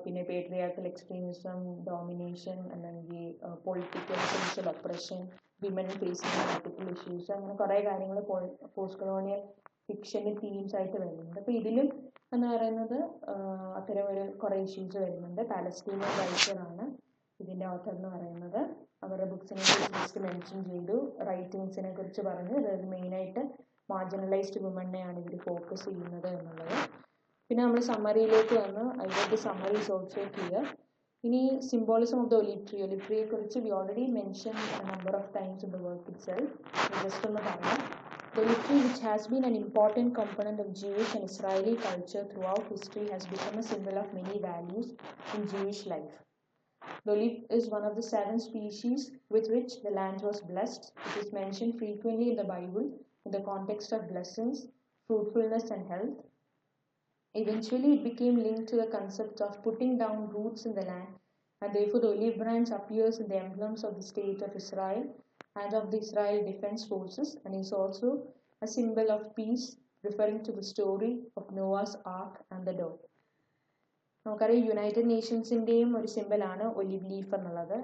പിന്നെ പേട്രിയാർക്കൽ എക്സ്ട്രീമിസം, ഡോമിനേഷൻ, അല്ലെങ്കിൽ political social oppression, women facing multiple issues, അങ്ങനെ കുറേ കാര്യങ്ങൾ പോസ്റ്റ് കൊളോണിയൽ ഫിക്ഷൻ്റെ തീംസ് ആയിട്ട് വരുന്നുണ്ട്. അപ്പോൾ ഇതിലും എന്ന് പറയുന്നത് അത്തരം ഒരു കുറേ ഇഷ്യൂസ് വരുന്നുണ്ട്. പാലസ്തീനിയൻ റൈറ്ററാണ് ഇതിൻ്റെ ഓഥർ എന്ന് പറയുന്നത്. അവരുടെ ബുക്സിനെ കുറിച്ച് ജസ്റ്റ് മെൻഷൻ ചെയ്തു, റൈറ്റിങ്സിനെ കുറിച്ച് പറഞ്ഞു. അതായത് മെയിനായിട്ട് മാർജിനലൈസ്ഡ് വുമണിനെയാണ് ഇവർ ഫോക്കസ് ചെയ്യുന്നത് എന്നുള്ളത്. പിന്നെ നമ്മൾ സമ്മറിയിലേക്ക് വന്ന് അതിലേക്ക് സമ്മറി ഈസ് ഓൾസോ ക്ലിയർ. ഇനി സിംബോളിസം ഓഫ് ദ ഒലിവ് ട്രീയെ കുറിച്ച് we already mention number of times in the work it self. Just ഒന്ന് പറയാം. The olive tree, which has been an important component of Jewish and Israeli culture throughout history, has become a symbol of many values in Jewish life. The olive is one of the 7 species with which the land was blessed. It is mentioned frequently in the Bible in the context of blessings, fruitfulness, and health. Eventually, it became linked to the concept of putting down roots in the land, and therefore the olive branch appears in the emblems of the state of Israel and of the Israel Defense Forces, and is also a symbol of peace, referring to the story of Noah's Ark and the dove. നമുക്കറിയാം യുണൈറ്റഡ് നേഷൻസിൻ്റെയും ഒരു സിമ്പിളാണ് ഒലിവ് ലീഫ് എന്നുള്ളത്.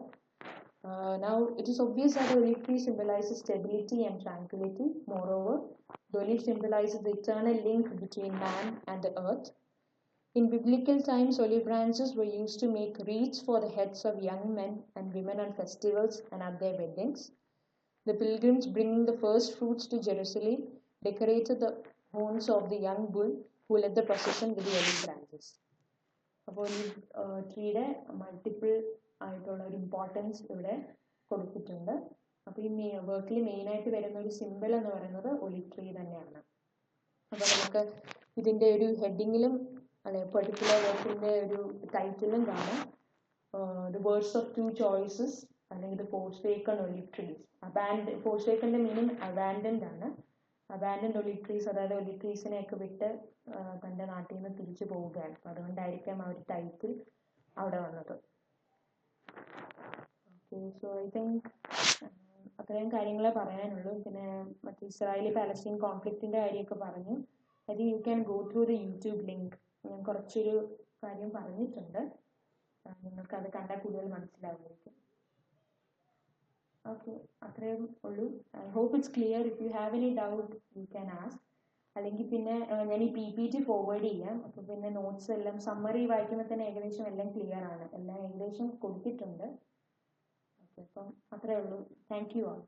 Now it is obvious that the olive tree symbolizes stability and tranquility. Moreover, the olive symbolizes the eternal link between man and the earth. In biblical times, olive branches were used to make wreaths for the heads of young men and women on festivals and at their weddings. The pilgrims bringing the first fruits to Jerusalem decorated the horns of the young bull who led the procession with the olive branches. അപ്പോൾ ഒലിവ് ട്രീയുടെ മൾട്ടിപ്പിൾ ആയിട്ടുള്ള ഒരു ഇമ്പോർട്ടൻസ് ഇവിടെ കൊടുത്തിട്ടുണ്ട്. അപ്പോൾ ഈ വർക്കിൽ മെയിനായിട്ട് വരുന്ന ഒരു സിമ്പിൾ എന്ന് പറയുന്നത് ഒലിവ് ട്രീ തന്നെയാണ്. അപ്പോൾ നമുക്ക് ഇതിൻ്റെ ഒരു ഹെഡിങ്ങിലും അല്ലെങ്കിൽ പെർട്ടിക്കുലർ വർക്കിൻ്റെ ഒരു ടൈറ്റിലും കാണാം ദ വേർഡ്സ് ഓഫ് 2 ചോയ്സസ് അല്ലെങ്കിൽ ദ ഫോർസേക്കൺ ഒലിവ് ട്രീസ്. ഫോർസേക്കൻ്റെ മീനിങ് അബാൻഡൻഡ് ആണ്. അബാൻഡൻഡ് ഒലിവ് ട്രീസ്, അതായത് ഒലിവ് ട്രീസിനെയൊക്കെ വിട്ട് തൻ്റെ നാട്ടിൽ നിന്ന് തിരിച്ചു പോവുകയാണ്. അപ്പോൾ അതുകൊണ്ടായിരിക്കാം ആ ഒരു ടൈറ്റിൽ അവിടെ വന്നത്. ഓക്കെ, സോ ഐ തിങ്ക് അത്രയും കാര്യങ്ങളെ പറയാനുള്ളൂ. പിന്നെ മറ്റേ ഇസ്രായേലി പാലസ്തീൻ കോൺഫ്ലിക്റ്റിൻ്റെ കാര്യമൊക്കെ പറഞ്ഞു. I think U can go through the YouTube link. ഞാൻ കുറച്ചൊരു കാര്യം പറഞ്ഞിട്ടുണ്ട്, നിങ്ങൾക്കത് കണ്ടാൽ കൂടുതൽ മനസ്സിലാവുമായിരിക്കും. ഓക്കെ, അത്രയും ഉള്ളൂ. I hope it's clear. If you have any doubt you can ask. അല്ലെങ്കിൽ പിന്നെ ഞാൻ ഈ PPT ഫോർവേഡ് ചെയ്യാം. അപ്പോൾ പിന്നെ നോട്ട്സ് എല്ലാം സമ്മറി വായിക്കുമ്പോൾ തന്നെ ഏകദേശം എല്ലാം ക്ലിയർ ആണ്. എല്ലാം ഏകദേശം കൊടുത്തിട്ടുണ്ട്. ഓക്കെ, അപ്പം അത്രയേ ഉള്ളൂ. Thank you all.